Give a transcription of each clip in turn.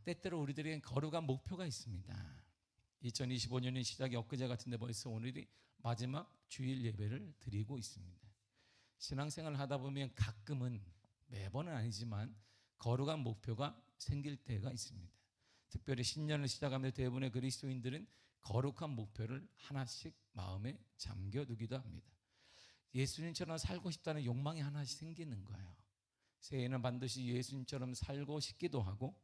때때로 우리들에겐 거룩한 목표가 있습니다. 2025년의 시작이 엊그제 같은데 벌써 오늘이 마지막 주일 예배를 드리고 있습니다. 신앙생활을 하다 보면 가끔은, 매번은 아니지만 거룩한 목표가 생길 때가 있습니다. 특별히 신년을 시작하면서 대부분의 그리스도인들은 거룩한 목표를 하나씩 마음에 잠겨두기도 합니다. 예수님처럼 살고 싶다는 욕망이 하나씩 생기는 거예요. 새해에는 반드시 예수님처럼 살고 싶기도 하고,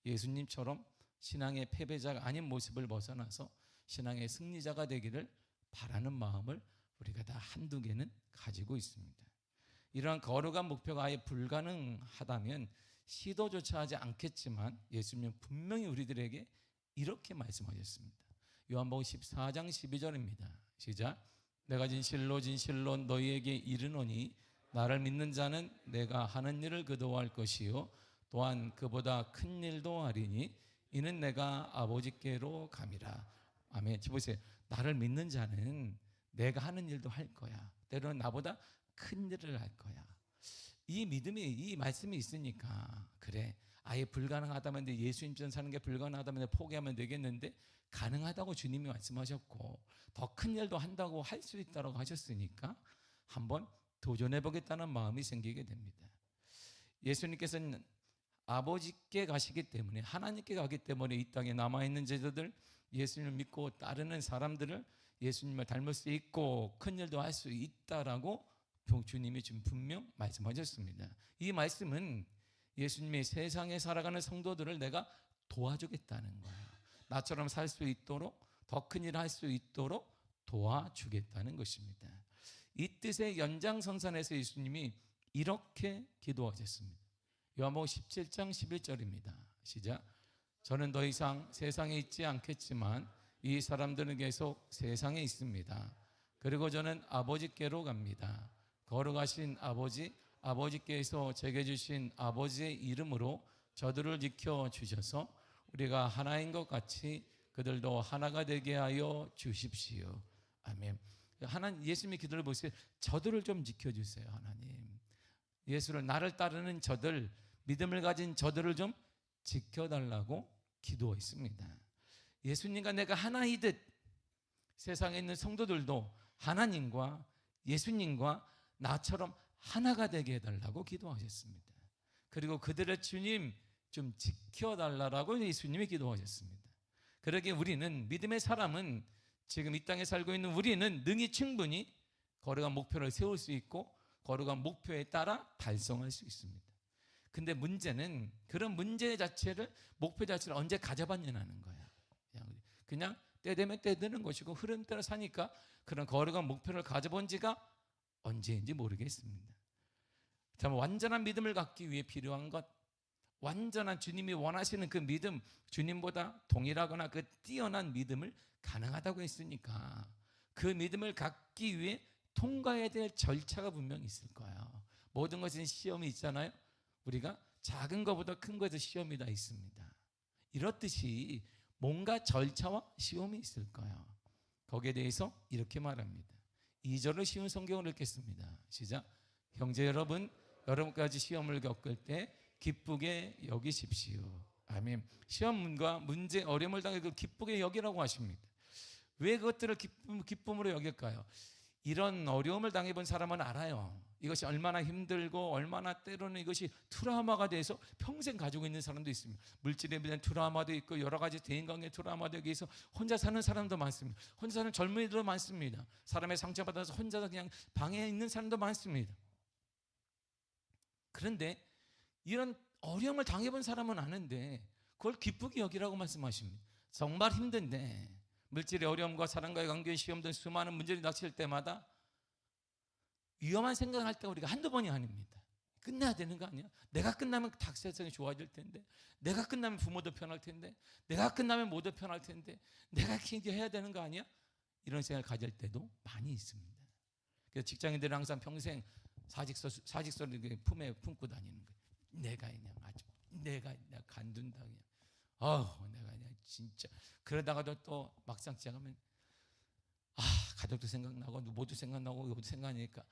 예수님처럼 신앙의 패배자가 아닌 모습을 벗어나서 신앙의 승리자가 되기를 바라는 마음을 우리가 다 한두 개는 가지고 있습니다. 이러한 거룩한 목표가 아예 불가능하다면 시도조차 하지 않겠지만 예수님은 분명히 우리들에게 이렇게 말씀하셨습니다. 요한복음 14장 12절입니다. 시작. 내가 진실로 너희에게 이르노니 나를 믿는 자는 내가 하는 일을 그도 할 것이요 또한 그보다 큰 일도 하리니 이는 내가 아버지께로 감이라. 아멘. 보세요. 나를 믿는 자는 내가 하는 일도 할 거야. 때로는 나보다 큰 일을 할 거야. 이 믿음이, 이 말씀이 있으니까 그래, 아예 불가능하다면, 예수님처럼 사는 게 불가능하다면 포기하면 되겠는데 가능하다고 주님이 말씀하셨고 더 큰 일도 한다고 할 수 있다고 하셨으니까 한번 도전해보겠다는 마음이 생기게 됩니다. 예수님께서는 아버지께 가시기 때문에, 하나님께 가기 때문에 이 땅에 남아있는 제자들, 예수님을 믿고 따르는 사람들을 예수님을 닮을 수 있고 큰 일도 할 수 있다라고 주님이 지금 분명 말씀하셨습니다. 이 말씀은 예수님이 세상에 살아가는 성도들을 내가 도와주겠다는 거예요. 나처럼 살 수 있도록, 더 큰 일을 할 수 있도록 도와주겠다는 것입니다. 이 뜻의 연장선상에서 예수님이 이렇게 기도하셨습니다. 요한복음 17장 11절입니다. 시작. 저는 더 이상 세상에 있지 않겠지만 이 사람들은 계속 세상에 있습니다. 그리고 저는 아버지께로 갑니다. 거룩하신 아버지, 아버지께서 제게 주신 아버지의 이름으로 저들을 지켜주셔서 우리가 하나인 것 같이 그들도 하나가 되게 하여 주십시오. 아멘. 하나님, 예수님의 기도를 보세요. 저들을 좀 지켜주세요. 하나님, 예수를, 나를 따르는 저들, 믿음을 가진 저들을 좀 지켜달라고 기도했습니다. 예수님과 내가 하나이듯 세상에 있는 성도들도 하나님과 예수님과 나처럼 하나가 되게 해달라고 기도하셨습니다. 그리고 그들의 주님 좀 지켜달라고 예수님이 기도하셨습니다. 그러기에 우리는, 믿음의 사람은, 지금 이 땅에 살고 있는 우리는 능히 충분히 거룩한 목표를 세울 수 있고 거룩한 목표에 따라 달성할 수 있습니다. 근데 문제는 그런 문제 자체를, 목표 자체를 언제 가져봤냐는 거야. 그냥 때 되면 때 되는 것이고 흐름 따라 사니까 그런 거룩한 목표를 가져본 지가 언제인지 모르겠습니다. 참, 완전한 믿음을 갖기 위해 필요한 것, 완전한 주님이 원하시는 그 믿음, 주님보다 동일하거나 그 뛰어난 믿음을 가능하다고 했으니까 그 믿음을 갖기 위해 통과해야 될 절차가 분명히 있을 거예요. 모든 것은 시험이 있잖아요. 우리가 작은 것보다 큰 것에 시험이 다 있습니다. 이렇듯이 뭔가 절차와 시험이 있을 거예요. 거기에 대해서 이렇게 말합니다. 2절을 쉬운 성경을 읽겠습니다. 시작. 형제 여러분, 여러분까지 시험을 겪을 때 기쁘게 여기십시오. 아멘. 시험과 문제, 어려움을 당해도 기쁘게 여기라고 하십니다. 왜 그것들을 기쁨으로 여길까요? 이런 어려움을 당해본 사람은 알아요. 이것이 얼마나 힘들고 얼마나 때로는 이것이 트라우마가 돼서 평생 가지고 있는 사람도 있습니다. 물질에 대한 트라우마도 있고 여러 가지 대인관계 트라우마도 있고 해서 혼자 사는 사람도 많습니다. 혼자 사는 젊은이들도 많습니다. 사람의 상처받아서 혼자 그냥 방에 있는 사람도 많습니다. 그런데 이런 어려움을 당해본 사람은 아는데 그걸 기쁘게 여기라고 말씀하십니다. 정말 힘든데, 물질의 어려움과 사람과의 관계의 시험 등 수많은 문제를 닥칠 때마다 위험한 생각을 할 때 우리가 한두 번이 아닙니다. 끝내야 되는 거 아니야? 내가 끝나면 다 세상이 좋아질 텐데, 내가 끝나면 부모도 편할 텐데, 내가 끝나면 모두 편할 텐데, 내가 이렇게 해야 되는 거 아니야? 이런 생각을 가질 때도 많이 있습니다. 그래서 직장인들은 항상 평생 사직서를 품에 품고 다니는 거예요. 내가 그냥 아주, 내가 간둔다 그냥. 내가 그냥 진짜. 그러다가도 또 막상 시작하면 가족도 생각나고 모두 생각나고 이것도 생각나니까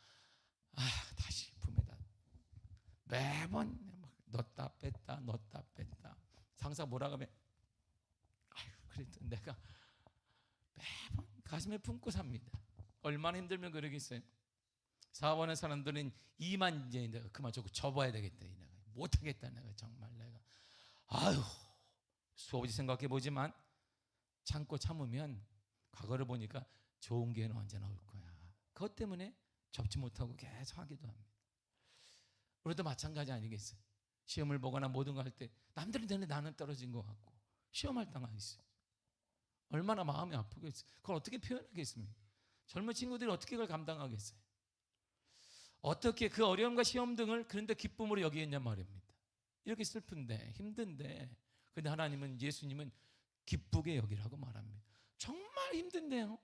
다시 품에다 매번 막 넣었다 뺐다 강사 뭐라 하면 아유 그랬더니 내가 매번 가슴에 품고 삽니다. 얼마나 힘들면 그러겠어요. 사업하는 사람들은 이만 이제 내가 그만 접어야 되겠다. 내가 못하겠다. 내가 정말 내가 아유 수없이 생각해 보지만 참고 참으면 과거를 보니까 좋은 기회는 언제나 올 거야. 그것 때문에 접지 못하고 계속 하기도 합니다. 우리도 마찬가지 아니겠어요? 시험을 보거나 모든 거 할 때 남들은 되는데 나는 떨어진 것 같고 시험할 당하 있어요. 얼마나 마음이 아프겠어요. 그걸 어떻게 표현하겠습니까? 젊은 친구들이 어떻게 그걸 감당하겠어요? 어떻게 그 어려움과 시험 등을 그런데 기쁨으로 여기겠냐 말입니다. 이렇게 슬픈데 힘든데 근데 하나님은 예수님은 기쁘게 여기라고 말합니다. 정말 힘든데요.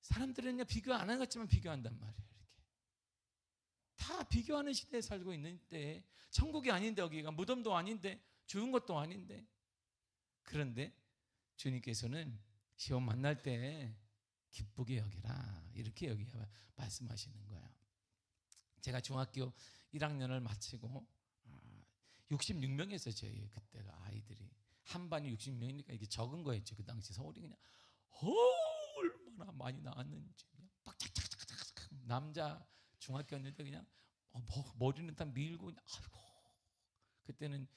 사람들은 그냥 비교 안 하겠지만 비교한단 말이에요. 이렇게 다 비교하는 시대에 살고 있는 때 천국이 아닌데 여기가 무덤도 아닌데 죽은 것도 아닌데 그런데 주님께서는 시험 만날 때 기쁘게 여기라 이렇게 여기 말씀하시는 거예요. 제가 중학교 1학년을 마치고 66명이었어요. 저희 그때가 아이들이 한 반이 60명이니까 이게 적은 거였죠. 그 당시 서울이 그냥 얼마나 많이 나왔는지 그냥 빡짝짝짝짝 남자 중학교였는데 그냥 머리는 다 밀고 그냥 아이고 그때는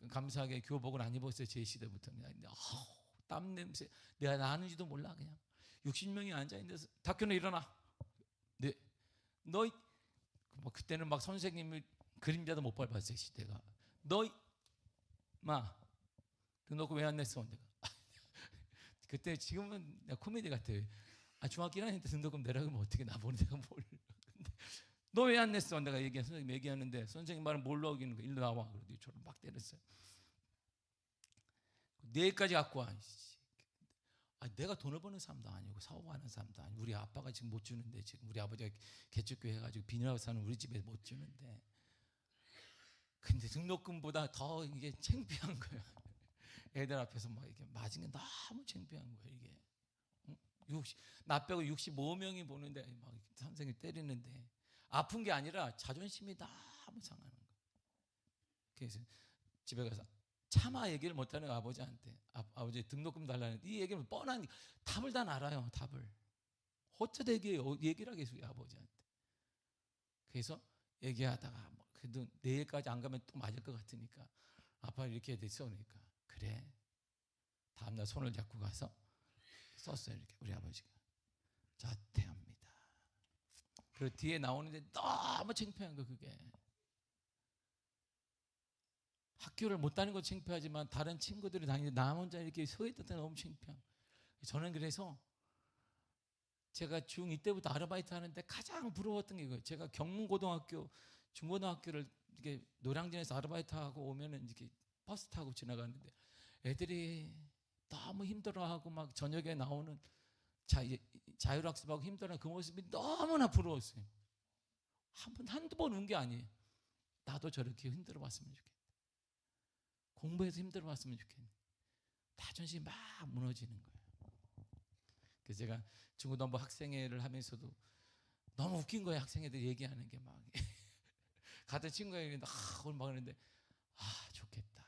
감사하게 교복을 안 입었어요. 제 시대부터 그냥 땀 냄새 내가 나는지도 몰라 그냥 60명이 앉아 있는 데서 닥교는 일어나. 네, 너 뭐 그때는 막 선생님이 그림자도 못 밟았어요. 시대가 너 마 등록금 왜 안 냈어? 내가 그때 지금은 코미디 같아요. 중학교 1학년 때 등록금 내라고 하면 어떻게 나보는 내가 뭘 너 왜 안 냈어? 내가 선생님 얘기하는데 선생님 말은 뭘로 어기는 거야? 일로 나와. 그러더니 저를 막 때렸어요. 내일까지 갖고 와. 내가 돈을 버는 사람도 아니고 사업하는 사람도 아니고 우리 아빠가 지금 못 주는데 지금 우리 아버지가 개척교회 해가지고 빈혈하고 사는 우리 집에 못 주는데 근데 등록금보다 더 이게 창피한 거야. 애들 앞에서 막 이렇게 맞은 게 너무 창피한 거야 이게. 나 빼고 65명이 보는데 막 선생님 때리는데 아픈 게 아니라 자존심이 너무 상하는 거야. 그래서 집에 가서 차마 얘기를 못하는 아버지한테 아버지 등록금 달라는 이 얘기는 뻔한 답을 다 알아요. 답을 어쩌다 얘기를 하겠어요 아버지한테. 그래서 얘기하다가 그래도 내일까지 안 가면 또 맞을 것 같으니까 아빠 이렇게 됐어 그러니까 그래 다음날 손을 잡고 가서 썼어요. 이렇게 우리 아버지가 자퇴합니다. 그 뒤에 나오는데 너무 창피한 거 그게. 학교를 못 다니는 건 창피하지만 다른 친구들이 다니는데 나 혼자 이렇게 서 있을 때 너무 창피한. 저는 그래서 제가 중2 때부터 아르바이트 하는데 가장 부러웠던 게 이거예요. 제가 경문고등학교, 중고등학교를 이렇게 노량진에서 아르바이트 하고 오면은 이렇게 버스 타고 지나가는데 애들이 너무 힘들어하고 막 저녁에 나오는 자율학습하고 힘들어하는 그 모습이 너무나 부러웠어요. 한두 번 온 게 아니에요. 나도 저렇게 힘들어봤으면 좋겠다. 공부해서 힘들어봤으면 좋겠네. 자존심이 막 무너지는 거예요. 그래서 제가 중고등부 학생회를 하면서도 너무 웃긴 거예요. 학생회들 얘기하는 게 막 같은 친구가 얘기했는데 오늘 막 그러는데 좋겠다.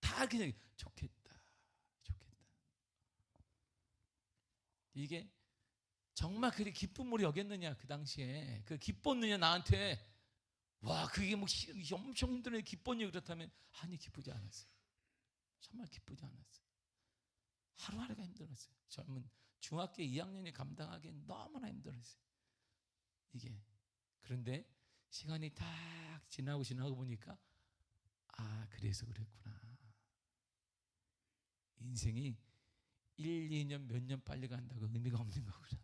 다 그냥 좋겠다. 이게 정말 그리 기쁨으로 여겼느냐 그 당시에 그 기뻤느냐 나한테 와 그게 뭐 엄청 힘드네 기뻤냐 그렇다면 아니 기쁘지 않았어요. 정말 기쁘지 않았어요. 하루하루가 힘들었어요. 젊은 중학교 2학년이 감당하기엔 너무나 힘들었어요. 이게 그런데 시간이 딱 지나고 보니까 그래서 그랬구나. 인생이 1, 2년 몇 년 빨리 간다고 의미가 없는 거구나.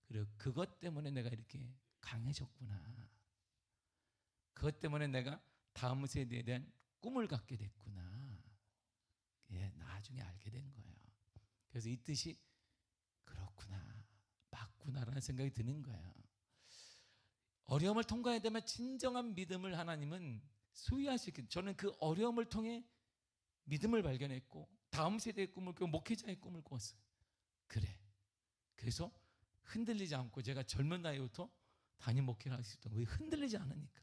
그리고 그것 때문에 내가 이렇게 강해졌구나. 그것 때문에 내가 다음 세대에 대한 꿈을 갖게 됐구나. 나중에 알게 된 거예요. 그래서 이 뜻이 그렇구나, 맞구나라는 생각이 드는 거예요. 어려움을 통과해야 되면 진정한 믿음을 하나님은 소유할 수 있게. 저는 그 어려움을 통해 믿음을 발견했고 다음 세대의 꿈을 꾸고 목회자의 꿈을 꾸었어요. 그래서 흔들리지 않고 제가 젊은 나이부터 담임 목회를 할 수 있던 거예요. 흔들리지 않으니까.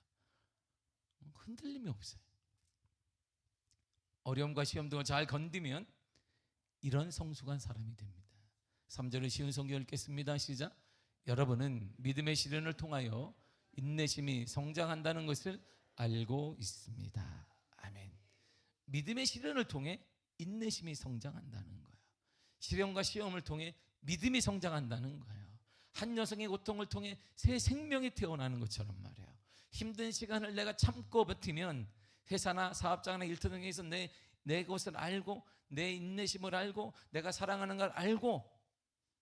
흔들림이 없어요. 어려움과 시험 등을 잘 건디면 이런 성숙한 사람이 됩니다. 3절을 쉬운 성경 읽겠습니다. 시작. 여러분은 믿음의 시련을 통하여 인내심이 성장한다는 것을 알고 있습니다. 아멘. 믿음의 시련을 통해 인내심이 성장한다는 거예요. 시련과 시험을 통해 믿음이 성장한다는 거예요. 한 여성의 고통을 통해 새 생명이 태어나는 것처럼 말이에요. 힘든 시간을 내가 참고 버티면 회사나 사업장이나 일터 등에서 내 것을 알고 내 인내심을 알고 내가 사랑하는 걸 알고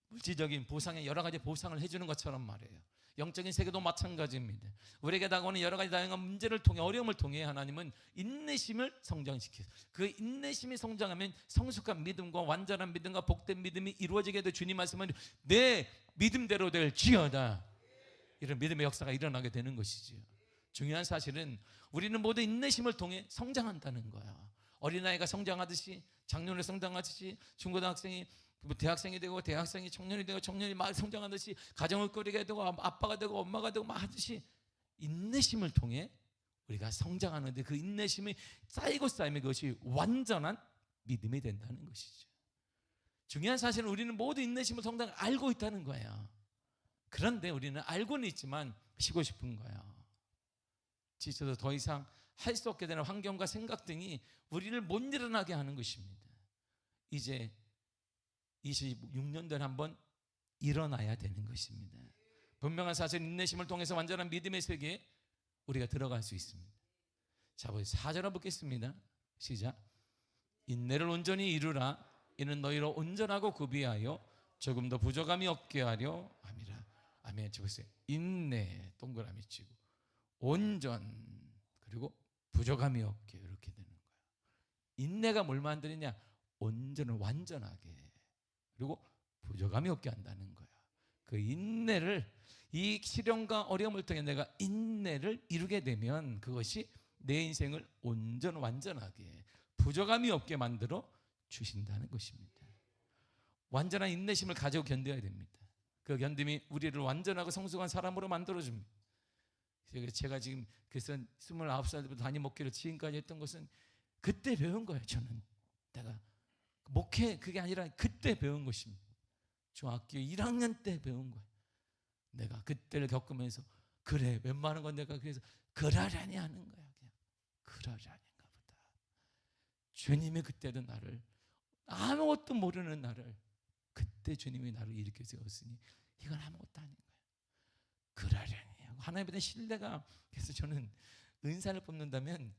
물질적인 보상에 여러 가지 보상을 해주는 것처럼 말이에요. 영적인 세계도 마찬가지입니다. 우리에게 다가오는 여러 가지 다양한 문제를 통해 어려움을 통해 하나님은 인내심을 성장시켜요. 그 인내심이 성장하면 성숙한 믿음과 완전한 믿음과 복된 믿음이 이루어지게 돼 주님 말씀은 내 믿음대로 될지어다. 이런 믿음의 역사가 일어나게 되는 것이지요. 중요한 사실은 우리는 모두 인내심을 통해 성장한다는 거예요. 어린아이가 성장하듯이 작년에 성장하듯이 중고등학생이 대학생이 되고 대학생이 청년이 되고 청년이 막 성장하듯이 가정을 꾸리게 되고 아빠가 되고 엄마가 되고 막 하듯이 인내심을 통해 우리가 성장하는데 그 인내심이 쌓이고 쌓이면 그것이 완전한 믿음이 된다는 것이죠. 중요한 사실은 우리는 모두 인내심을 성장을 알고 있다는 거예요. 그런데 우리는 알고는 있지만 쉬고 싶은 거예요. 지쳐서 더 이상 할 수 없게 되는 환경과 생각 등이 우리를 못 일어나게 하는 것입니다. 이제 26년도에 한번 일어나야 되는 것입니다. 분명한 사실 인내심을 통해서 완전한 믿음의 세계에 우리가 들어갈 수 있습니다. 자, 4절 보겠습니다. 시작. 인내를 온전히 이루라. 이는 너희로 온전하고 구비하여 조금 더 부족함이 없게 하려 함이라. 아멘. 보세요. 인내 동그라미 치고 온전 그리고 부족함이 없게 이렇게 되는 거예요. 인내가 뭘 만드느냐? 온전을 완전하게 그리고 부족함이 없게 한다는 거야. 그 인내를 이 시련과 어려움을 통해 내가 인내를 이루게 되면 그것이 내 인생을 온전 완전하게 부족함이 없게 만들어 주신다는 것입니다. 완전한 인내심을 가지고 견뎌야 됩니다. 그 견딤이 우리를 완전하고 성숙한 사람으로 만들어줍니다. 제가 지금 그래서 29살 때부터 단임 목회를 지금까지 했던 것은 그때 배운 거예요. 저는 내가 목회 그게 아니라 그때 배운 것입니다. 중학교 1학년 때 배운 거예요. 내가 그때를 겪으면서 그래 웬만한 건 내가 그래서 그러려니 하는 거야. 그냥 그러려니인가 보다. 주님이 그때도 나를 아무것도 모르는 나를 그때 주님이 나를 일으켜 세웠으니 이건 아무것도 아닌 거야. 그러려니 하나님에 대한 신뢰가. 그래서 저는 은사를 뽑는다면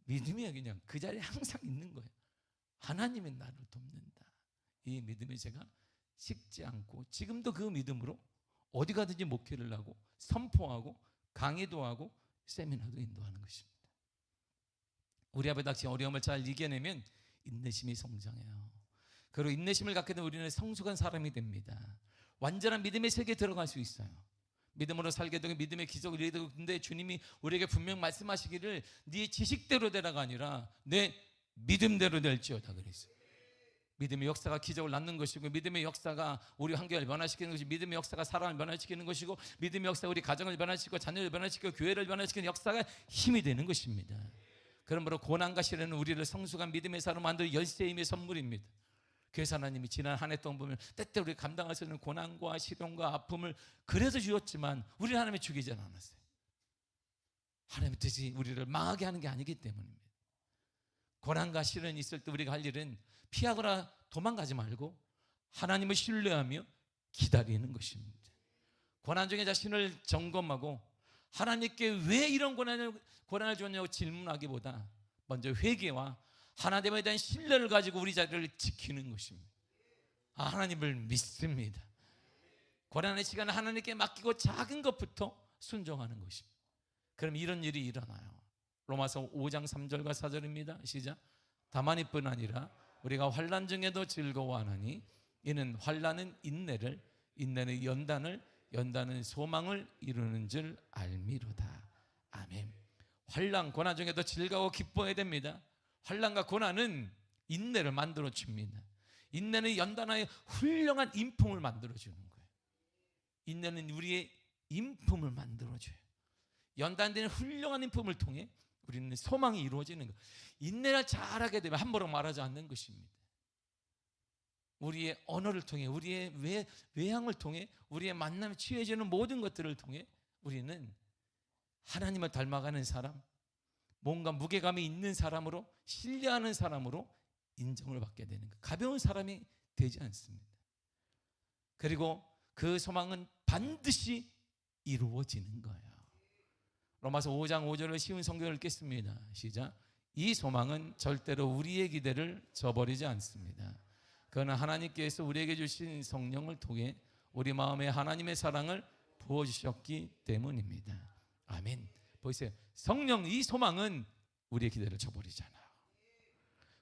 믿음이 그냥 그 자리에 항상 있는 거예요. 하나님이 나를 돕는다. 이 믿음에 제가 식지 않고 지금도 그 믿음으로 어디 가든지 목회를 하고 선포하고 강의도 하고 세미나도 인도하는 것입니다. 우리 앞에 닥친 어려움을 잘 이겨내면 인내심이 성장해요. 그리고 인내심을 갖게 되면 우리는 성숙한 사람이 됩니다. 완전한 믿음의 세계에 들어갈 수 있어요. 믿음으로 살게 되고 믿음의 기적을 이루게 되고, 근데 주님이 우리에게 분명 말씀하시기를 네 지식대로 되라가 아니라 내 믿음대로 될지어다 그랬어요. 믿음의 역사가 기적을 낳는 것이고, 믿음의 역사가 우리 환경을 변화시키는 것이고, 믿음의 역사가 사람을 변화시키는 것이고, 믿음의 역사가 우리 가정을 변화시키고 자녀를 변화시키고 교회를 변화시키는 역사가 힘이 되는 것입니다. 그러므로 고난과 시련은 우리를 성숙한 믿음의 사람으로 만들 열쇠임의 선물입니다. 그래서 하나님이 지난 한 해 동안 보면 때때로 우리 감당할 수 있는 고난과 시련과 아픔을 그래서 주었지만 우리 하나님이 죽이지 않았어요. 하나님의 뜻이 우리를 망하게 하는 게 아니기 때문입니다. 고난과 시련이 있을 때 우리가 할 일은 피하거나 도망가지 말고 하나님을 신뢰하며 기다리는 것입니다. 고난 중에 자신을 점검하고 하나님께 왜 이런 고난을 주었냐고 질문하기보다 먼저 회개와 하나님에 대한 신뢰를 가지고 우리 자리를 지키는 것입니다. 하나님을 믿습니다. 고난의 시간을 하나님께 맡기고 작은 것부터 순종하는 것입니다. 그럼 이런 일이 일어나요. 로마서 5장 3절과 4절입니다. 시작. 다만 이뿐 아니라 우리가 환난 중에도 즐거워하나니 이는 환난은 인내를, 인내는 연단을, 연단은 소망을 이루는 줄 알미로다. 아멘. 환난 고난 중에도 즐거워 기뻐해야 됩니다. 환난과 고난은 인내를 만들어 줍니다. 인내는 연단하여 훌륭한 인품을 만들어 주는 거예요. 인내는 우리의 인품을 만들어 줘요. 연단되는 훌륭한 인품을 통해 우리는 소망이 이루어지는 것. 인내를 잘하게 되면 함부로 말하지 않는 것입니다. 우리의 언어를 통해, 우리의 외향을 통해, 우리의 만남에 취해지는 모든 것들을 통해 우리는 하나님을 닮아가는 사람, 뭔가 무게감이 있는 사람으로, 신뢰하는 사람으로 인정을 받게 되는 것. 가벼운 사람이 되지 않습니다. 그리고 그 소망은 반드시 이루어지는 거예요. 로마서 5장 5절을 쉬운 성경을 읽겠습니다. 시작. 이 소망은 절대로 우리의 기대를 저버리지 않습니다. 그는 하나님께서 우리에게 주신 성령을 통해 우리 마음에 하나님의 사랑을 부어주셨기 때문입니다. 아멘. 보세요. 성령, 이 소망은 우리의 기대를 저버리지 않아요.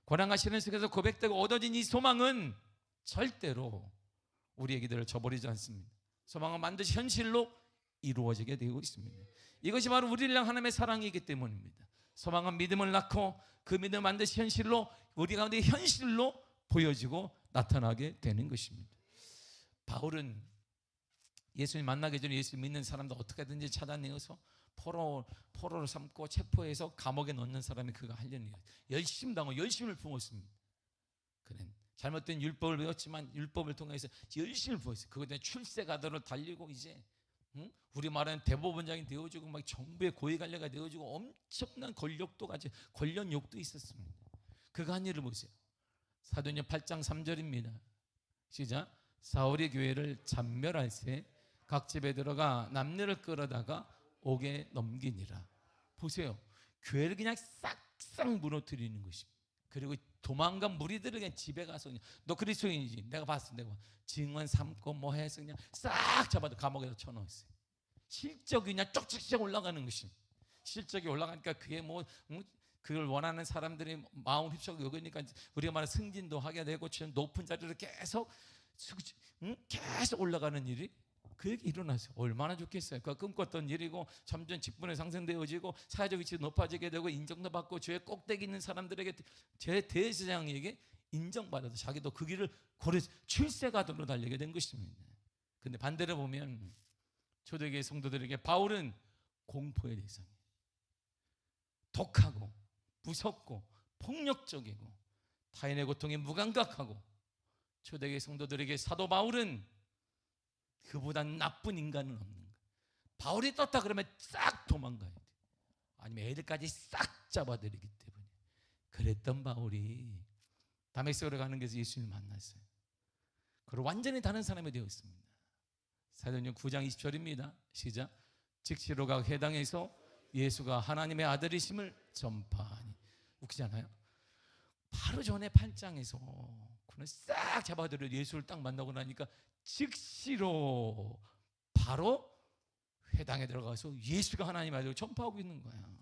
고난과 시련 속에서 고백되고 얻어진 이 소망은 절대로 우리의 기대를 저버리지 않습니다. 소망은 반드시 현실로 이루어지게 되고 있습니다. 이것이 바로 우리를 향한 하나님의 사랑이기 때문입니다. 소망은 믿음을 낳고 그 믿음은 반드시 현실로, 우리 가운데 현실로 보여지고 나타나게 되는 것입니다. 바울은 예수님 만나기 전에 예수 믿는 사람들 어떻게든지 찾아내어서 포로를 삼고 체포해서 감옥에 넣는 사람이 그가 하려는 열심 당하고 열심을 부었습니다. 그는 잘못된 율법을 배웠지만 율법을 통해서 열심을 부었어요. 그것에 출세가도를 달리고 이제 우리 말하는 대법원장이 되어주고 막 정부의 고위관료가 되어주고 엄청난 권력도 가지고 권력욕도 있었습니다. 그가 한 일을 보세요. 사도행전 8장 3절입니다. 시작. 사울이 교회를 잔멸할 새 각 집에 들어가 남녀를 끌어다가 옥에 넘기니라. 보세요. 교회를 그냥 싹싹 무너뜨리는 것입니다. 그리고 도망간 무리들을 그냥 집에 가서 그냥 너 그리스도인이지? 내가 봤어. 내가 증언 삼고 뭐 해서 그냥 싹 잡아도 감옥에다 쳐넣었어요. 실적이 그냥 쪽쪽쪽 올라가는 것입니다. 실적이 올라가니까 그게 그걸 원하는 사람들이 마음 휩싸고 여기니까 우리가 말하는 승진도 하게 되고 높은 자리로 계속 올라가는 일이 그에게 일어났어요. 얼마나 좋겠어요. 그가 꿈꿨던 일이고 점점 직분에 상승되어지고 사회적 위치도 높아지게 되고 인정도 받고 죄의 꼭대기 있는 사람들에게, 제 대제사장에게 인정받아서 자기도 그 길을 고려해서 출세가도로 달리게 된 것입니다. 그런데 반대로 보면 초대교회 성도들에게 바울은 공포의 대상이에요. 독하고 무섭고 폭력적이고 타인의 고통에 무감각하고, 초대교회 성도들에게 사도 바울은 그보다 나쁜 인간은 없는 거예요. 바울이 떴다 그러면 싹 도망가야 돼. 아니면 애들까지 싹 잡아들이기 때문에. 그랬던 바울이 다메섹으로 가는 길에서 예수님을 만났어요. 그리고 완전히 다른 사람이 되었습니다. 사도행전 9장 20절입니다. 시작. 즉시로 각 회당에서 예수가 하나님의 아들이심을 전파하니. 웃기잖아요. 바로 전에 8장에서 그는 싹 잡아들여 예수를 딱 만나고 나니까 즉시로 바로 회당에 들어가서 예수가 하나님의 아들을 전파하고 있는 거야.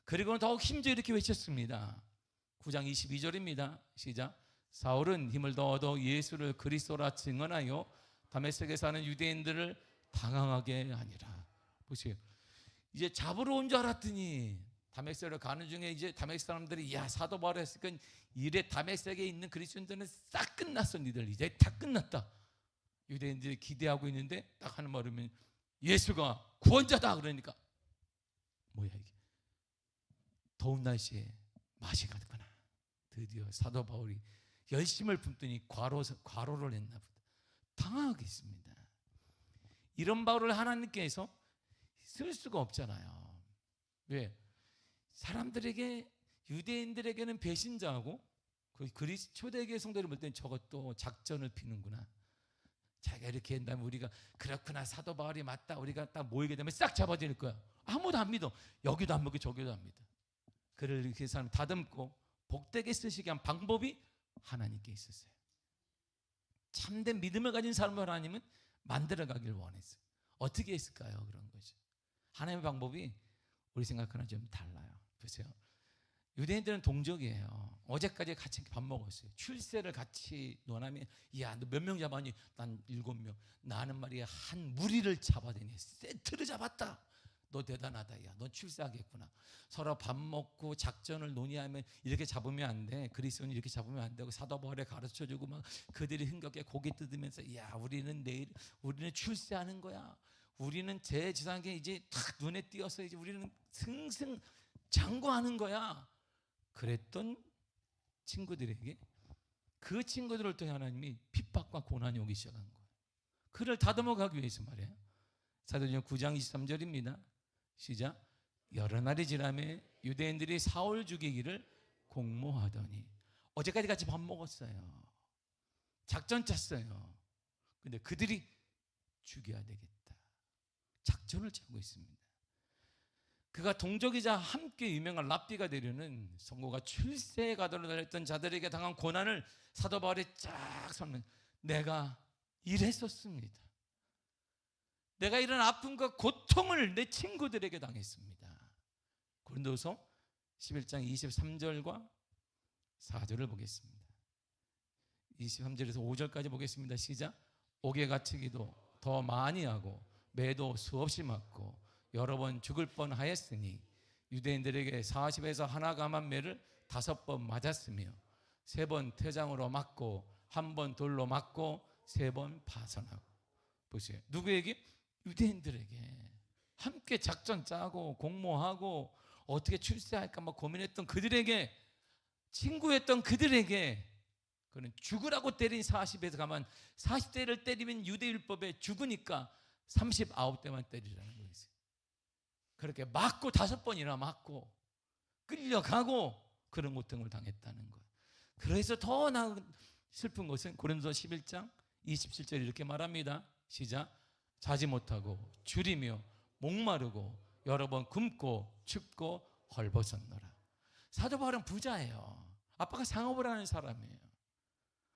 그리고는 더욱 힘줘 이렇게 외쳤습니다. 9장 22절입니다. 시작. 사울은 힘을 더 얻어 예수를 그리스도라 증언하여 다메섹에 사는 유대인들을 당황하게 하니라. 보세요. 이제 잡으러 온 줄 알았더니 다메섹으로 가는 중에 이제 다메섹 사람들이 야 사도 바울이 했으니까 이래 다메섹에 있는 그리스도인들은 싹 끝났어. 니들 이제 다 끝났다. 유대인들이 기대하고 있는데 딱 하는 말이면 예수가 구원자다 그러니까 뭐야 이게. 더운 날씨에 맛이 갔구나. 드디어 사도 바울이 열심을 품더니 과로를 했나 보다. 당황하겠습니다. 이런 바울을 하나님께서 쓸 수가 없잖아요. 왜? 사람들에게, 유대인들에게는 배신자하고 그리스 초대교회 성도를 볼 때는 저것도 작전을 피는구나. 자기가 이렇게 한다면 우리가 그렇구나, 사도 바울이 맞다, 우리가 딱 모이게 되면 싹 잡아들일 거야. 아무도 안 믿어. 여기도 안 믿고 저기도 안 믿어. 그를 이렇게 사람 다듬고 복되게 쓰시게 한 방법이 하나님께 있었어요. 참된 믿음을 가진 사람을 하나님은 만들어가길 원했어요. 어떻게 했을까요? 그런 거죠. 하나님의 방법이 우리 생각하는 좀 달라요. 보세요. 유대인들은 동족이에요. 어제까지 같이 밥 먹었어요. 출세를 같이 논하면 야, 너 몇 명 잡았니? 난 7명. 나는 말이야 한 무리를 잡아대니 세트를 잡았다. 너 대단하다. 야, 넌 출세하겠구나. 서로 밥 먹고 작전을 논의하면 이렇게 잡으면 안 돼. 그리스도는 이렇게 잡으면 안 되고 사도 바울에 가르쳐주고 막 그들이 흥겹게 고개 뜯으면서 야, 우리는 출세하는 거야. 우리는 제 지상에 이제 탁 눈에 띄어서 이제 우리는 승승 장구하는 거야. 그랬던 친구들에게 그 친구들을 통해 하나님이 핍박과 고난이 오기 시작한 거예요. 그를 다듬어 가기 위해서 말이에요. 사도행전 9장 23절입니다. 시작. 여러 날이 지나매 유대인들이 사울 죽이기를 공모하더니, 어제까지 같이 밥 먹었어요. 작전 짰어요. 근데 그들이 죽여야 되겠다. 작전을 짜고 있습니다. 그가 동족이자 함께 유명한 랍비가 되려는 성고가 출세에 가도록 달렸던 자들에게 당한 고난을 사도 바울이 쫙 설명. 내가 이랬었습니다. 내가 이런 아픔과 고통을 내 친구들에게 당했습니다. 고린도서 11장 23절과 4절을 보겠습니다. 23절에서 5절까지 보겠습니다. 시작. 옥에 갇히기도 더 많이 하고 매도 수없이 맞고 여러 번 죽을 뻔하였으니 유대인들에게 40에서 하나 감한 매를 5번 맞았으며 3번 퇴장으로 맞고 1번 돌로 맞고 3번 파선하고. 보세요. 누구에게? 유대인들에게. 함께 작전 짜고 공모하고 어떻게 출세할까 막 고민했던 그들에게, 친구였던 그들에게, 그는 죽으라고 때린 40에서 가만 40대를 때리면 유대율법에 죽으니까 39대만 때리라는 거예요. 그렇게 맞고 5번이나 맞고 끌려가고 그런 고통을 당했다는 거예요. 그래서 더 슬픈 것은 고린도서 11장 27절 이렇게 말합니다. 시작. 자지 못하고 줄이며 목마르고 여러 번 굶고 춥고 헐벗었노라. 사도 바울은 부자예요. 아빠가 상업을 하는 사람이에요.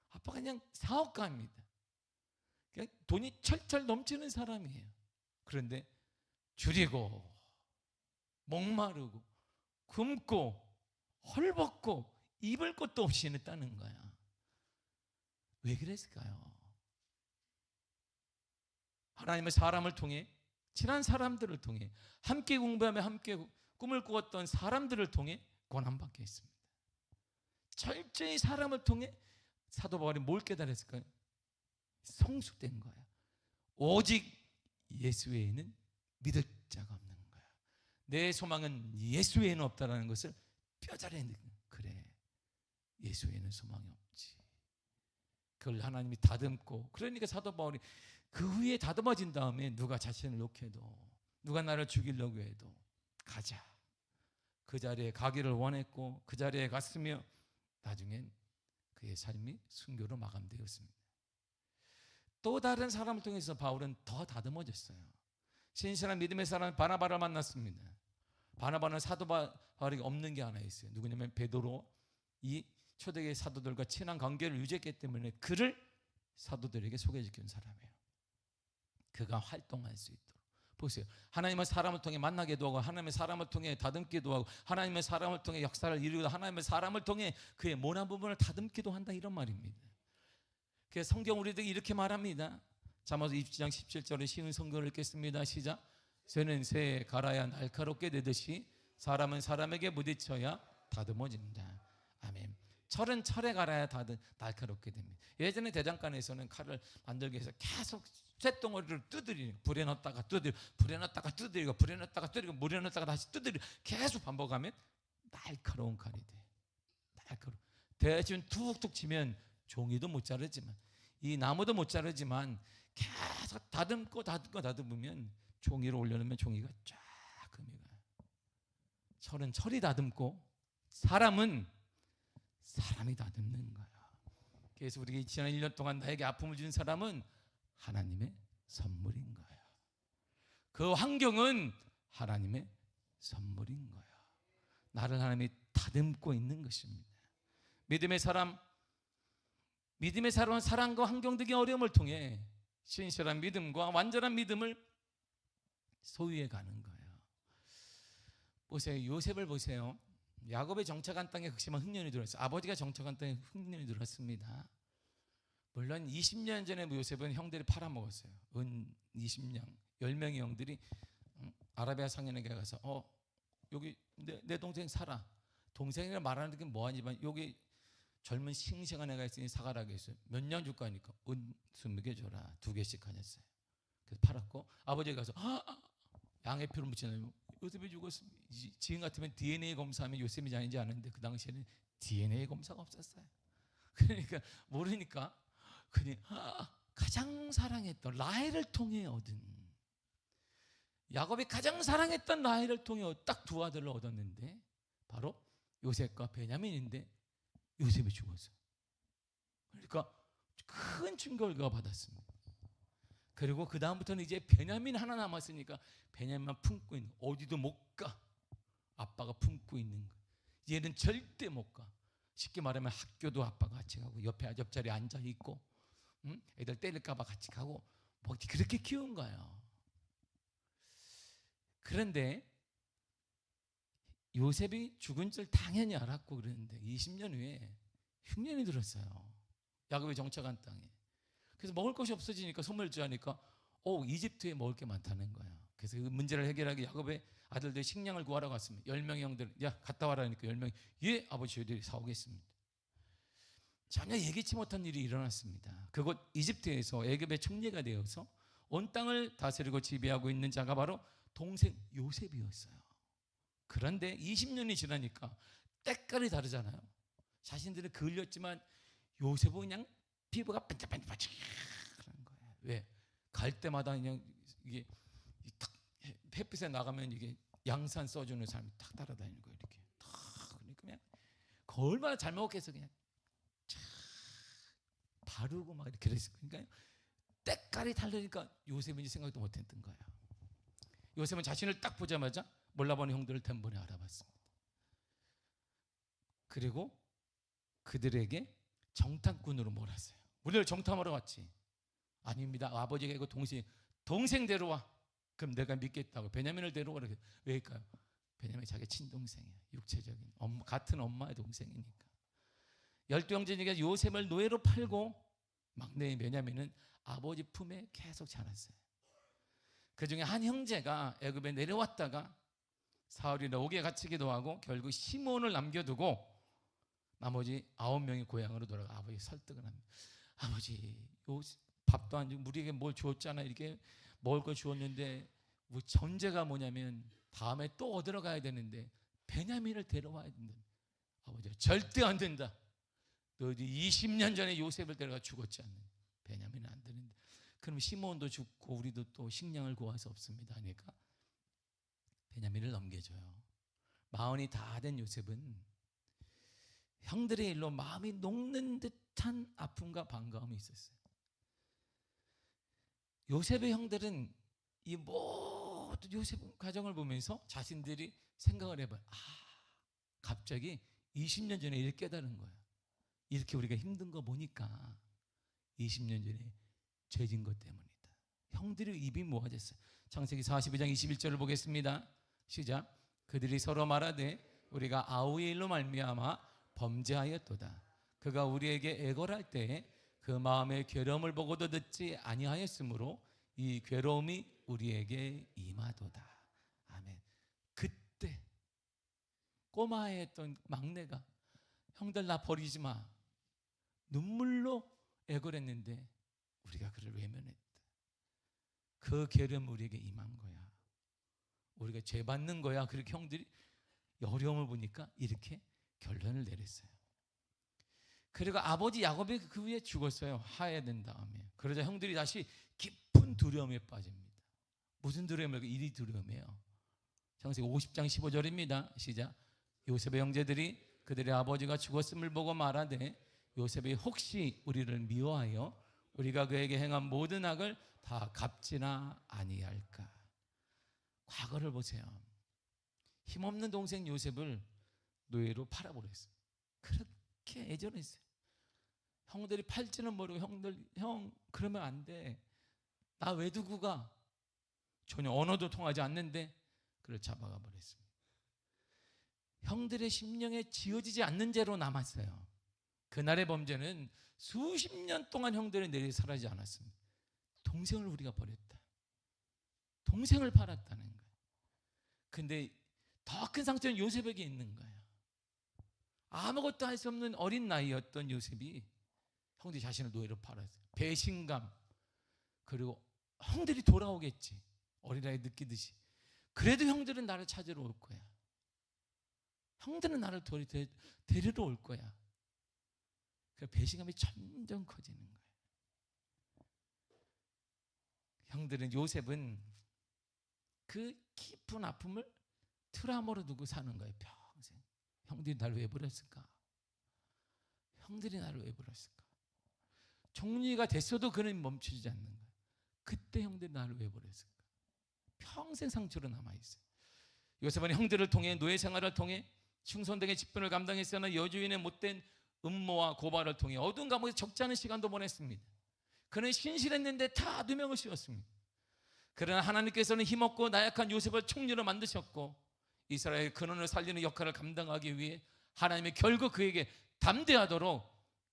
아빠가 그냥 사업가입니다. 그냥 돈이 철철 넘치는 사람이에요. 그런데 줄이고 목마르고 굶고 헐벗고 입을 것도 없이 했다는 거야. 왜 그랬을까요? 하나님의 사람을 통해, 친한 사람들을 통해, 함께 공부하며 함께 꿈을 꾸었던 사람들을 통해 고난받게 했습니다. 철저히 사람을 통해 사도 바울이 뭘 깨달았을까요? 성숙된 거야. 오직 예수 외에는 믿을 자가 없는 거야. 내 소망은 예수 외에는 없다는 것을 뼈저리 느끼는. 그래, 예수 외에는 소망이 없지. 그걸 하나님이 다듬고, 그러니까 사도 바울이 그 후에 다듬어진 다음에 누가 자신을 욕해도, 누가 나를 죽이려고 해도 가자. 그 자리에 가기를 원했고 그 자리에 갔으며 나중엔 그의 삶이 순교로 마감되었습니다. 또 다른 사람을 통해서 바울은 더 다듬어졌어요. 신실한 믿음의 사람 바나바를 만났습니다. 바나바는 사도 바울이 없는 게 하나 있어요. 누구냐면 베드로. 이 초대교회 사도들과 친한 관계를 유지했기 때문에 그를 사도들에게 소개시킨 사람이에요. 그가 활동할 수 있도록. 보세요. 하나님의 사람을 통해 만나기도 하고, 하나님의 사람을 통해 다듬기도 하고, 하나님의 사람을 통해 역사를 이루기도 하고, 하나님의 사람을 통해 그의 모난 부분을 다듬기도 한다, 이런 말입니다. 그래서 성경 우리들이 이렇게 말합니다. 잠언 20장 17절에 쉬운 성경을 읽겠습니다. 시작. 새는 새에 갈아야 날카롭게 되듯이 사람은 사람에게 부딪혀야 다듬어진다. 아멘. 철은 철에 갈아야 날카롭게 됩니다. 예전에 대장간에서는 칼을 만들기 위해서 계속 쇳덩어리를 두드리고, 불에 넣었다가 두드리고, 불에 넣었다가 두드리고, 불에 넣었다가 두드리고, 물에 넣었다가 다시 두드리고 계속 반복하면 날카로운 칼이 돼. 날카로워. 대신 툭툭 치면 종이도 못 자르지만, 이 나무도 못 자르지만 계속 다듬으면 종이를 올려놓으면 종이가 쫙 금이 가요. 철은 철이 다듬고 사람은 사람이 다듬는 거야. 그래서 우리가 지난 1년 동안 나에게 아픔을 준 사람은 하나님의 선물인 거야. 그 환경은 하나님의 선물인 거야. 나를 하나님이 다듬고 있는 것입니다. 믿음의 사람은 사랑과 환경적인 어려움을 통해 신실한 믿음과 완전한 믿음을 소유해 가는 거예요. 보세요. 요셉을 보세요. 야곱의 정착한 땅에 극심한 흉년이 들어왔어요. 아버지가 정착한 땅에 흉년이 들어왔습니다. 물론 20년 전에 요셉은 형들이 팔아먹었어요. 은 20냥 10명의 형들이 아라비아 상인에게 가서 여기 내 동생 살아. 동생이라 말하는 게 뭐하지만 여기 젊은 싱싱한 애가 있으니 사가라고 했어요. 몇 냥 줄까 하니까 은 20개 줘라. 2개씩 하셨어요. 그래서 팔았고, 아버지가 가서 양의 표를 묻히나요? 요셉이 죽었으면 지금 같으면 DNA 검사하면 요셉인지 아닌지 아는데 그 당시에는 DNA 검사가 없었어요. 그러니까 모르니까 그냥 가장 사랑했던 라헬을 통해 얻은, 야곱이 가장 사랑했던 라헬을 통해 딱 두 아들을 얻었는데 바로 요셉과 베냐민인데 요셉이 죽었어요. 그러니까 큰 충격을 받았습니다. 그리고 그 다음부터는 이제 베냐민 하나 남았으니까 베냐민만 품고 있는, 어디도 못 가. 아빠가 품고 있는 거. 얘는 절대 못 가. 쉽게 말하면 학교도 아빠가 같이 가고 옆에 옆자리에 앉아 있고, 애들 때릴까 봐 같이 가고, 뭐 그렇게 키운 거예요. 그런데 요셉이 죽은 줄 당연히 알았고 그랬는데 20년 후에 흉년이 들었어요. 야곱이 정착한 땅에. 그래서 먹을 것이 없어지니까 소멸주하니까 이집트에 먹을 게 많다는 거야. 그래서 그 문제를 해결하기 야곱의 아들들이 식량을 구하러 갔습니다. 10명의 형들, 야 갔다 와라니까 10명이 예 아버지 저희들이 사오겠습니다. 전혀 예기치 못한 일이 일어났습니다. 그곳 이집트에서 애굽의 총리가 되어서 온 땅을 다스리고 지배하고 있는 자가 바로 동생 요셉이었어요. 그런데 20년이 지나니까 때깔이 다르잖아요. 자신들은 그을렸지만 요셉은 그냥 피부가 반짝반짝반짝한 거예요. 왜? 갈 때마다 그냥 이게 탁 햇빛에 나가면 이게 양산 써주는 사람이 탁 따라다니는 거예요. 이렇게 탁. 그러니까 그냥 얼마나 잘 먹었겠어. 그냥 바르고 막 이렇게 그랬어요. 그러니까 때깔이 다르니까 요셉인지 생각도 못했던 거예요. 요셉은 자신을 딱 보자마자 몰라보는 형들을 단번에 알아봤습니다. 그리고 그들에게 정탐꾼으로 몰았어요. 우리를 정탐하러 왔지? 아닙니다. 아버지가 이거 동생 데려와. 그럼 내가 믿겠다고 베냐민을 데려오라. 왜일까요? 베냐민이 자기 친동생이야. 육체적인 같은 엄마의 동생이니까. 12형제니까 요셉을 노예로 팔고 막내인 베냐민은 아버지 품에 계속 자랐어요. 그 중에 한 형제가 애굽에 내려왔다가 사울이 옥에 갇히기도 하고 결국 시몬을 남겨두고 나머지 9명이 고향으로 돌아가 아버지 설득을 합니다. 아버지 밥도 안 주고 우리에게 뭘 주었잖아. 이렇게 먹을 거 주었는데 전제가 뭐냐면 다음에 또 얻으러 가야 되는데 베냐민을 데려와야 된다. 아버지 절대 안 된다. 너희들 20년 전에 요셉을 데려가 죽었지 않느냐. 베냐민은 안 되는데 그럼 시몬도 죽고 우리도 또 식량을 구할 수 없습니다 하니까 베냐민을 넘겨줘요. 마흔이 다 된 요셉은 형들의 일로 마음이 녹는 듯한 아픔과 반가움이 있었어요. 요셉의 형들은 이 모든 요셉 가정을 보면서 자신들이 생각을 해봐요. 갑자기 20년 전에 이렇게 깨달은 거야. 이렇게 우리가 힘든 거 보니까 20년 전에 죄진 것 때문이다. 형들의 입이 모아졌어요. 창세기 42장 21절을 보겠습니다. 시작. 그들이 서로 말하되 우리가 아우의 일로 말미암아 범죄하였도다. 그가 우리에게 애걸할 때에 그 마음의 괴로움을 보고도 듣지 아니하였으므로 이 괴로움이 우리에게 임하도다. 아멘. 그때 꼬마에 했던 막내가 형들 나 버리지 마. 눈물로 애걸했는데 우리가 그를 외면했다. 그 괴로움 우리에게 임한 거야. 우리가 죄 받는 거야. 그렇게 형들이 어려움을 보니까 이렇게 결론을 내렸어요. 그리고 아버지 야곱이 그 후에 죽었어요. 하야된 다음에. 그러자 형들이 다시 깊은 두려움에 빠집니다. 무슨 두려움이에요? 이 두려움이에요. 창세기 50장 15절입니다. 시작. 요셉의 형제들이 그들의 아버지가 죽었음을 보고 말하되 요셉이 혹시 우리를 미워하여 우리가 그에게 행한 모든 악을 다 갚지나 아니할까. 과거를 보세요. 힘없는 동생 요셉을 노예로 팔아버렸어요. 그렇게 애절했어요. 형들이 팔지는 모르고 형 그러면 안 돼. 나 왜 두고 가? 전혀 언어도 통하지 않는데 그를 잡아가 버렸습니다. 형들의 심령에 지어지지 않는 죄로 남았어요. 그날의 범죄는 수십 년 동안 형들의 내리 사라지지 않았습니다. 동생을 우리가 버렸다. 동생을 팔았다는 거예요. 근데 더 큰 상처는 요셉에게 있는 거예요. 아무것도 할 수 없는 어린 나이였던 요셉이 형들이 자신을 노예로 팔았어요. 배신감, 그리고 형들이 돌아오겠지. 어린아이 느끼듯이. 그래도 형들은 나를 찾으러 올 거야. 형들은 나를 데리러 올 거야. 그 배신감이 점점 커지는 거예요. 형들은, 요셉은 그 깊은 아픔을 트라우마로 두고 사는 거예요. 평생. 형들이 나를 왜 버렸을까? 형들이 나를 왜 버렸을까? 종리가 됐어도 그는 멈추지 않는 거예요. 그때 형들이 나를 왜 버렸을까? 평생 상처로 남아있어요. 요셉은 형들을 통해, 노예 생활을 통해 충성되게 직분을 감당했으나 여주인의 못된 음모와 고발을 통해 어두운 감옥에서 적지 않은 시간도 보냈습니다. 그는 신실했는데 다 누명을 씌웠습니다. 그러나 하나님께서는 힘없고 나약한 요셉을 총리로 만드셨고 이스라엘 근원을 살리는 역할을 감당하기 위해 하나님이 결국 그에게 담대하도록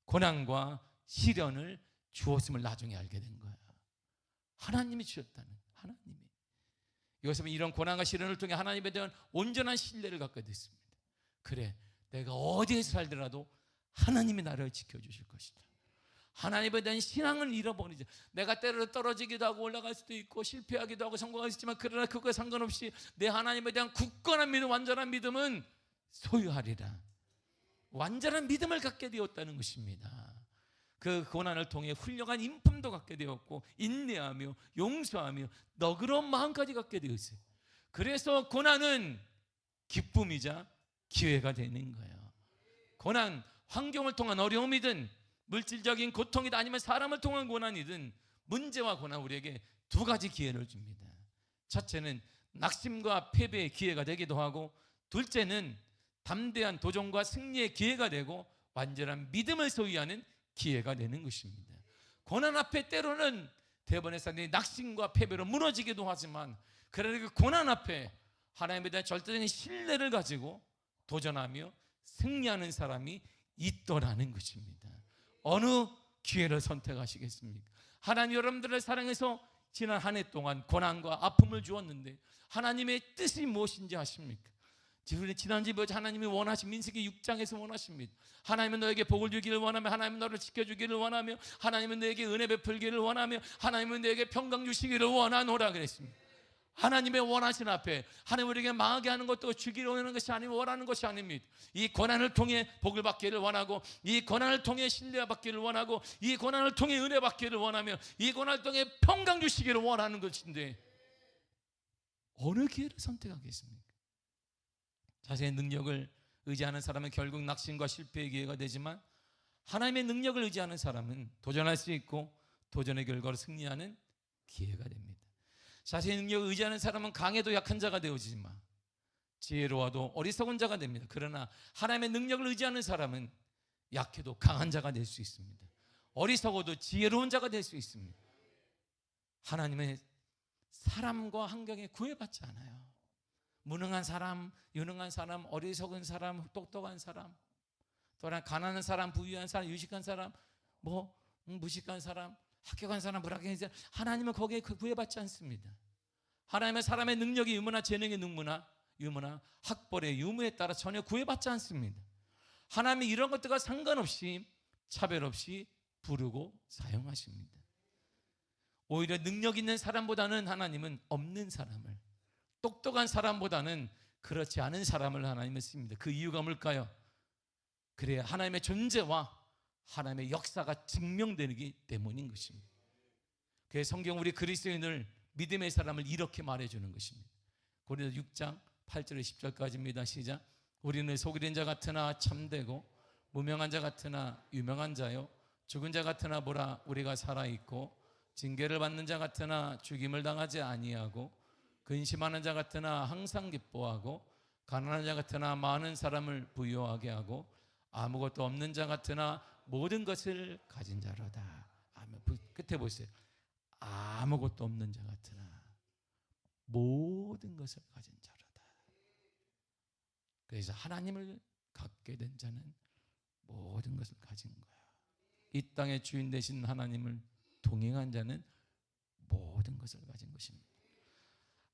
고난과 시련을 주었음을 나중에 알게 된 거예요. 하나님이 주셨다는, 하나님이. 요셉은 이런 고난과 시련을 통해 하나님에 대한 온전한 신뢰를 갖게 됐습니다. 그래, 내가 어디에서 살더라도 하나님이 나를 지켜주실 것이다. 하나님에 대한 신앙을 잃어버리지. 내가 때로 떨어지기도 하고 올라갈 수도 있고 실패하기도 하고 성공할 수 있지만, 그러나 그거에 상관없이 내 하나님에 대한 굳건한 믿음, 완전한 믿음은 소유하리라. 완전한 믿음을 갖게 되었다는 것입니다. 그 고난을 통해 훌륭한 인품도 갖게 되었고 인내하며 용서하며 너그러운 마음까지 갖게 되었어요. 그래서 고난은 기쁨이자 기회가 되는 거예요. 고난, 환경을 통한 어려움이든 물질적인 고통이든 아니면 사람을 통한 고난이든 문제와 고난, 우리에게 두 가지 기회를 줍니다. 첫째는 낙심과 패배의 기회가 되기도 하고, 둘째는 담대한 도전과 승리의 기회가 되고 완전한 믿음을 소유하는 기회가 되는 것입니다. 고난 앞에 때로는 대부분의 사람들이 낙심과 패배로 무너지기도 하지만, 그러나 그 고난 앞에 하나님에 대한 절대적인 신뢰를 가지고 도전하며 승리하는 사람이 있더라는 것입니다. 어느 기회를 선택하시겠습니까? 하나님 여러분들을 사랑해서 지난 한 해 동안 고난과 아픔을 주었는데 하나님의 뜻이 무엇인지 아십니까? 지난주에 하나님이 원하신 민수기 6장에서 원하십니다. 하나님은 너에게 복을 주기를 원하며, 하나님은 너를 지켜주기를 원하며, 하나님은 너에게 은혜 베풀기를 원하며, 하나님은 너에게 평강 주시기를 원하노라 그랬습니다. 하나님의 원하신 앞에 하나님 우리에게 망하게 하는 것도 주기를 원하는 것이 아니고 원하는 것이 아닙니다. 이 고난을 통해 복을 받기를 원하고, 이 고난을 통해 신뢰 받기를 원하고, 이 고난을 통해 은혜 받기를 원하며, 이 고난을 통해 평강 주시기를 원하는 것인데 어느 기회를 선택하겠습니까? 자신의 능력을 의지하는 사람은 결국 낙심과 실패의 기회가 되지만, 하나님의 능력을 의지하는 사람은 도전할 수 있고 도전의 결과로 승리하는 기회가 됩니다. 자신의 능력을 의지하는 사람은 강해도 약한 자가 되어지지만 지혜로워도 어리석은 자가 됩니다. 그러나 하나님의 능력을 의지하는 사람은 약해도 강한 자가 될 수 있습니다. 어리석어도 지혜로운 자가 될 수 있습니다. 하나님의 사람과 환경에 구애받지 않아요. 무능한 사람, 유능한 사람, 어리석은 사람, 똑똑한 사람, 또한 가난한 사람, 부유한 사람, 유식한 사람, 무식한 사람, 합격한 사람, 불합격한 사람, 하나님은 거기에 구애받지 않습니다. 하나님은 사람의 능력이 유무나 재능의 유무나 학벌의 유무에 따라 전혀 구애받지 않습니다. 하나님은 이런 것들과 상관없이 차별 없이 부르고 사용하십니다. 오히려 능력 있는 사람보다는 하나님은 없는 사람을, 똑똑한 사람보다는 그렇지 않은 사람을 하나님은 씁니다. 그 이유가 뭘까요? 그래야 하나님의 존재와 하나님의 역사가 증명되기 때문인 것입니다. 그래서 성경 우리 그리스도인을, 믿음의 사람을 이렇게 말해주는 것입니다. 고린도서 6장 8절에 10절까지입니다. 시작. 우리는 속이는 자 같으나 참되고 무명한 자 같으나 유명한 자요, 죽은 자 같으나 보라 우리가 살아있고, 징계를 받는 자 같으나 죽임을 당하지 아니하고, 근심하는 자 같으나 항상 기뻐하고, 가난한 자 같으나 많은 사람을 부유하게 하고, 아무것도 없는 자 같으나 모든 것을 가진 자로다. 아멘. 끝에 보세요. 아무것도 없는 자 같으나 모든 것을 가진 자로다. 그래서 하나님을 갖게 된 자는 모든 것을 가진 거야. 이 땅의 주인 되신 하나님을 동행한 자는 모든 것을 가진 것입니다.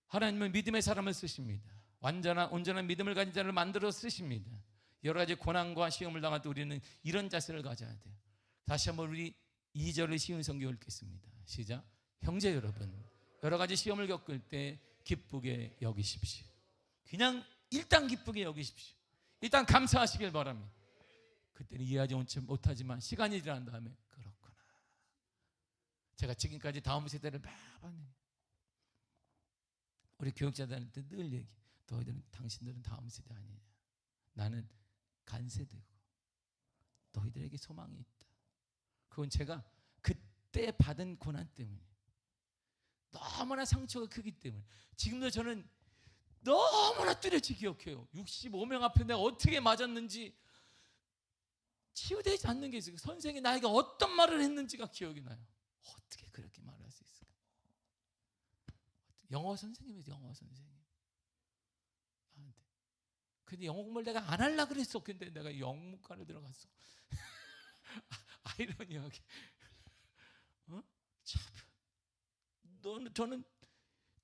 하나님은 믿음의 사람을 쓰십니다. 온전한 믿음을 가진 자를 만들어 쓰십니다. 여러 가지 고난과 시험을 당할 때 우리는 이런 자세를 가져야 돼요. 다시 한번 우리 2절의 쉬운 성경을 읽겠습니다. 시작. 형제 여러분, 여러 가지 시험을 겪을 때 기쁘게 여기십시오. 그냥 일단 기쁘게 여기십시오. 일단 감사하시길 바랍니다. 그때는 이해하지 못하지만 시간이 지난 다음에 그렇구나. 제가 지금까지 다음 세대를 매번 우리 교육자들한테 늘 얘기, 당신들은 다음 세대 아니냐. 나는 간 세대고 너희들에게 소망이 있다. 그건 제가 그때 받은 고난 때문에, 너무나 상처가 크기 때문에 지금도 저는 너무나 뚜렷이 기억해요. 65명 앞에 내가 어떻게 맞았는지 치유되지 않는 게 있어요. 선생이 나에게 어떤 말을 했는지가 기억이 나요. 어떻게 그렇게 말할 수 있을까? 영어 선생님이죠. 영어 선생님. 근데 영어 공부를 내가 안 하려고 그랬어. 근데 내가 영문과를 들어갔어. 아이러니하게. 참. 저는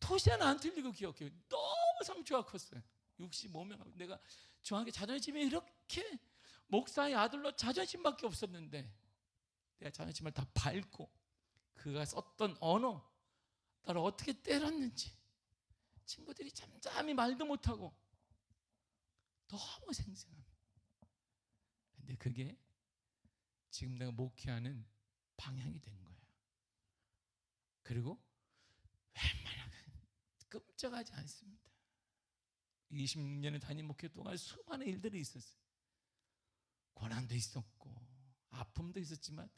토시 하나 안 틀리고 기억해요. 너무 상처가 컸어요. 65명. 내가 저한테 자존심이 이렇게, 목사의 아들로 자존심밖에 없었는데 내가 자존심을 다 밟고 그가 썼던 언어, 나를 어떻게 때렸는지, 친구들이 잠잠히 말도 못하고 너무 생생합니다. 근데 그게 지금 내가 목회하는 방향이 된 거예요. 그리고 웬만하면 끔찍하지 않습니다. 26년의 담임 목회 동안 수많은 일들이 있었어요. 고난도 있었고 아픔도 있었지만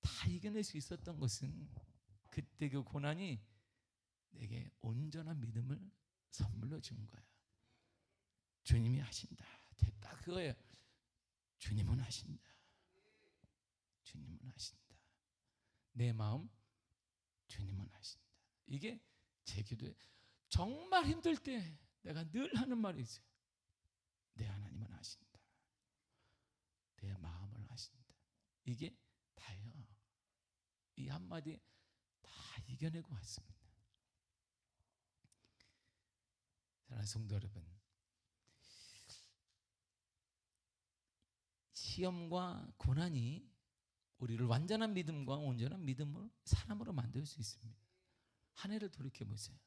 다 이겨낼 수 있었던 것은 그때 그 고난이 내게 온전한 믿음을 선물로 준 거야. 주님이 하신다. 딱 그거예요. 주님은 하신다. 주님은 하신다. 내 마음 주님은 하신다. 이게 제 기도에 정말 힘들 때 내가 늘 하는 말이 있어요. 내 하나님은 하신다. 내 마음을 하신다. 이게 다예요. 이 한마디에 다 이겨내고 왔습니다. 사랑하는 성도 여러분, 시험과 고난이 우리를 완전한 믿음과 온전한 믿음으로, 사람으로 만들 수 있습니다. 한 해를 돌이켜보세요.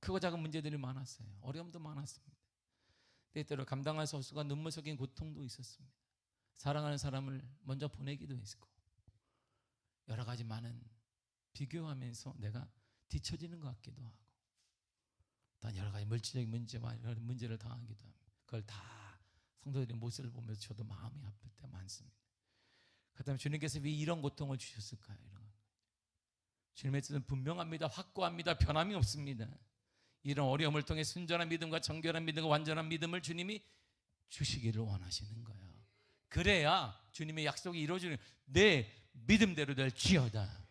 크고 작은 문제들이 많았어요. 어려움도 많았습니다. 때때로 감당할 수 없을 눈물 섞인 고통도 있었습니다. 사랑하는 사람을 먼저 보내기도 했고, 여러 가지 많은 비교하면서 내가 뒤처지는 것 같기도 하고, 또 여러 가지 물질적인 문제와 여러 문제를 당하기도 합니다. 그걸 다 성도들의 모습을 보면서 저도 마음이 아플 때 많습니다. 그렇다면 주님께서 왜 이런 고통을 주셨을까요? 주님의 뜻은 분명합니다. 확고합니다. 변함이 없습니다. 이런 어려움을 통해 순전한 믿음과 정결한 믿음과 완전한 믿음을 주님이 주시기를 원하시는 거예요. 그래야 주님의 약속이 이루어지는, 내 믿음대로 될지어다.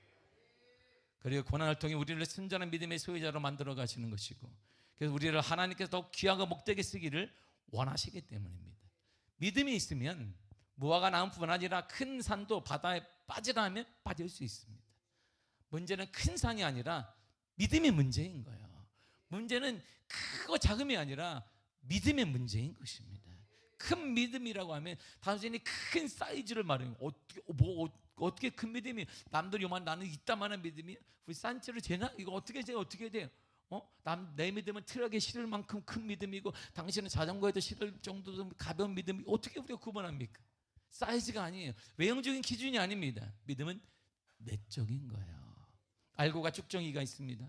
그리고 고난을 통해 우리를 순전한 믿음의 소유자로 만들어 가시는 것이고, 그래서 우리를 하나님께서 더욱 귀하고 목되게 쓰기를 원하시기 때문입니다. 믿음이 있으면 무화과 나무뿐 아니라 큰 산도 바다에 빠지라 하면 빠질 수 있습니다. 문제는 큰 산이 아니라 믿음의 문제인 거예요. 문제는 크고 작음이 아니라 믿음의 문제인 것입니다. 큰 믿음이라고 하면 단순히 큰 사이즈를 말해요. 어떻게 큰 믿음이, 남들 요만, 나는 이따만한 믿음이, 우리 산채로 재나? 이거 어떻게 돼요? 내 믿음은 트럭에 실을 만큼 큰 믿음이고 당신은 자전거에도 실을 정도로 가벼운 믿음이, 어떻게 우리가 구분합니까? 사이즈가 아니에요. 외형적인 기준이 아닙니다. 믿음은 내적인 거예요. 알곡과 쭉정이가 있습니다.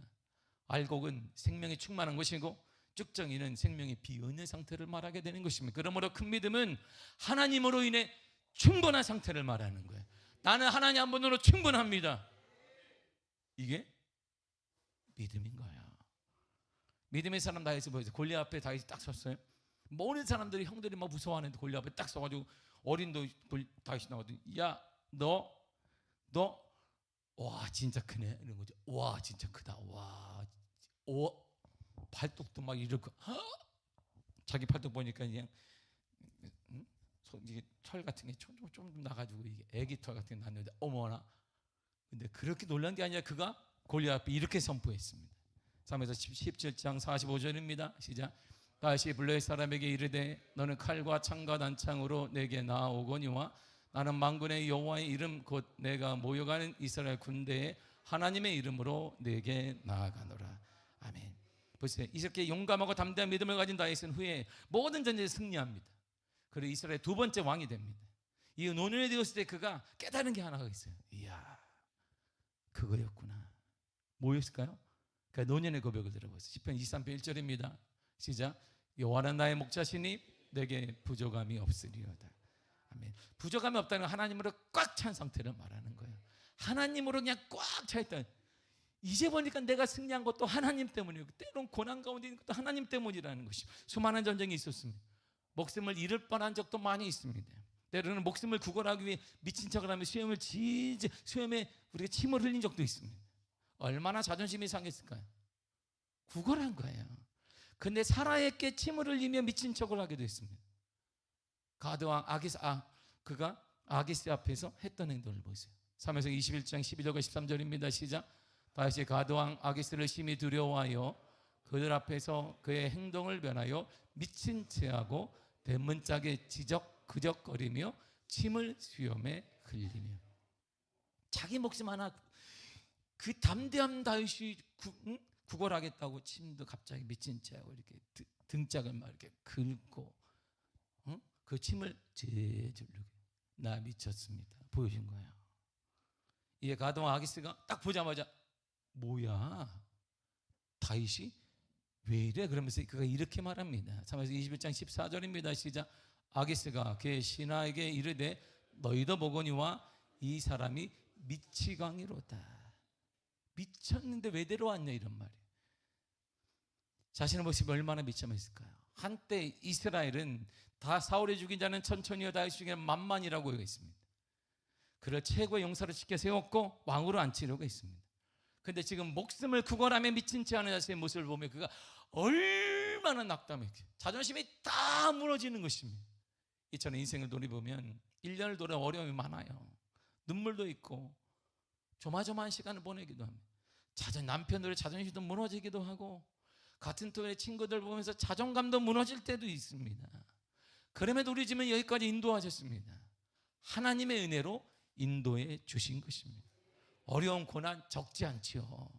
알곡은 생명이 충만한 것이고 쭉정이는 생명이 비어있는 상태를 말하게 되는 것입니다. 그러므로 큰 믿음은 하나님으로 인해 충분한 상태를 말하는 거예요. 나는 하나님 한 분으로 충분합니다. 이게 믿음인 거예요. 믿음의 사람 다윗을 보여서 골리앗 앞에 다윗이 딱 섰어요. 모든 사람들이, 형들이 막 무서워하는데 골리앗 앞에 딱 서가지고 어린 다윗이 나오더니, 야, 너 와 진짜 크네, 이런 거죠. 와 진짜 크다. 와, 팔뚝도 막 이렇게, 자기 팔뚝 보니까 그냥 이게 털 같은 게 좀 나가지고, 이게 애기 털 같은 게 났는데, 어머나. 근데 그렇게 놀란 게 아니라 그가 골리앗 앞에 이렇게 선포했습니다. 3에서 17장 45절입니다. 시작. 다시 블레셋 사람에게 이르되 너는 칼과 창과 단창으로 내게 나아오거니와 나는 만군의 여호와의 이름 곧 내가 모여가는 이스라엘 군대의 하나님의 이름으로 내게 나아가노라. 아멘. 보세요. 이렇게 용감하고 담대한 믿음을 가진 다윗은 후에 모든 전쟁에 승리합니다. 그리고 이스라엘 두 번째 왕이 됩니다. 이 노년이 되었을 때 그가 깨달은 게 하나가 있어요. 이야, 그거였구나. 뭐였을까요? 그 노년의 고백을 들어보세요. 시편 23편 1절입니다. 시작. 여호와는 나의 목자시니 내게 부족함이 없으리로다. 아멘. 부족함이 없다는 건 하나님으로 꽉 찬 상태를 말하는 거예요. 하나님으로 그냥 꽉 차 있다. 이제 보니까 내가 승리한 것도 하나님 때문이고 때론 고난 가운데 있는 것도 하나님 때문이라는 것이. 수많은 전쟁이 있었습니다. 목숨을 잃을 뻔한 적도 많이 있습니다. 때로는 목숨을 구걸하기 위해 미친 척을 하며 수염에 우리가 침을 흘린 적도 있습니다. 얼마나 자존심이 상했을까요? 구걸한 거예요. 근데 사라에게 침을 흘리며 미친 척을 하게 됐습니다. 가드왕 그가 아기스 앞에서 했던 행동을 보세요. 사무엘상 21장 12절과 13절입니다. 시작. 다윗이 가드왕 아기스를 심히 두려워하여 그들 앞에서 그의 행동을 변하여 미친 채하고 대문짝에 그적거리며 침을 수염에 흘리며. 자기 목숨 하나, 그 담대한 다윗이 구걸하겠다고 침도 갑자기 미친 채하고 이렇게 등짝을 막 이렇게 긁고 그 침을 제줄르게 나 미쳤습니다 보여준 거예요. 이에 가드왕 아기스가 딱 보자마자 뭐야 다윗이 왜 이래? 그러면서 그가 이렇게 말합니다. 사무엘상 21장 14절입니다. 시작. 아기스가 그의 신하에게 이르되 너희도 보거니와 이 사람이 미치광이로다. 미쳤는데 왜 데려왔냐 이런 말이에요. 자신의 모습이 얼마나 미참했을까요? 한때 이스라엘은 다 사울이 죽인 자는 천천히요 다윗이 죽인 자는 만만이라고 했습니다. 그를 최고의 용사로 지켜 세웠고 왕으로 앉히려고 했습니다. 그런데 지금 목숨을 구걸하며 미친 채 하는 자신의 모습을 보면 그가 얼마나 낙담했게 자존심이 다 무너지는 것입니다. 이처럼 인생을 돌이보면 1년을 돌아 어려움이 많아요. 눈물도 있고 조마조마한 시간을 보내기도 합니다. 남편들의 자존심도 무너지기도 하고 같은 또래 친구들 보면서 자존감도 무너질 때도 있습니다. 그럼에도 우리 집은 여기까지 인도하셨습니다. 하나님의 은혜로 인도해 주신 것입니다. 어려운 고난 적지 않지요.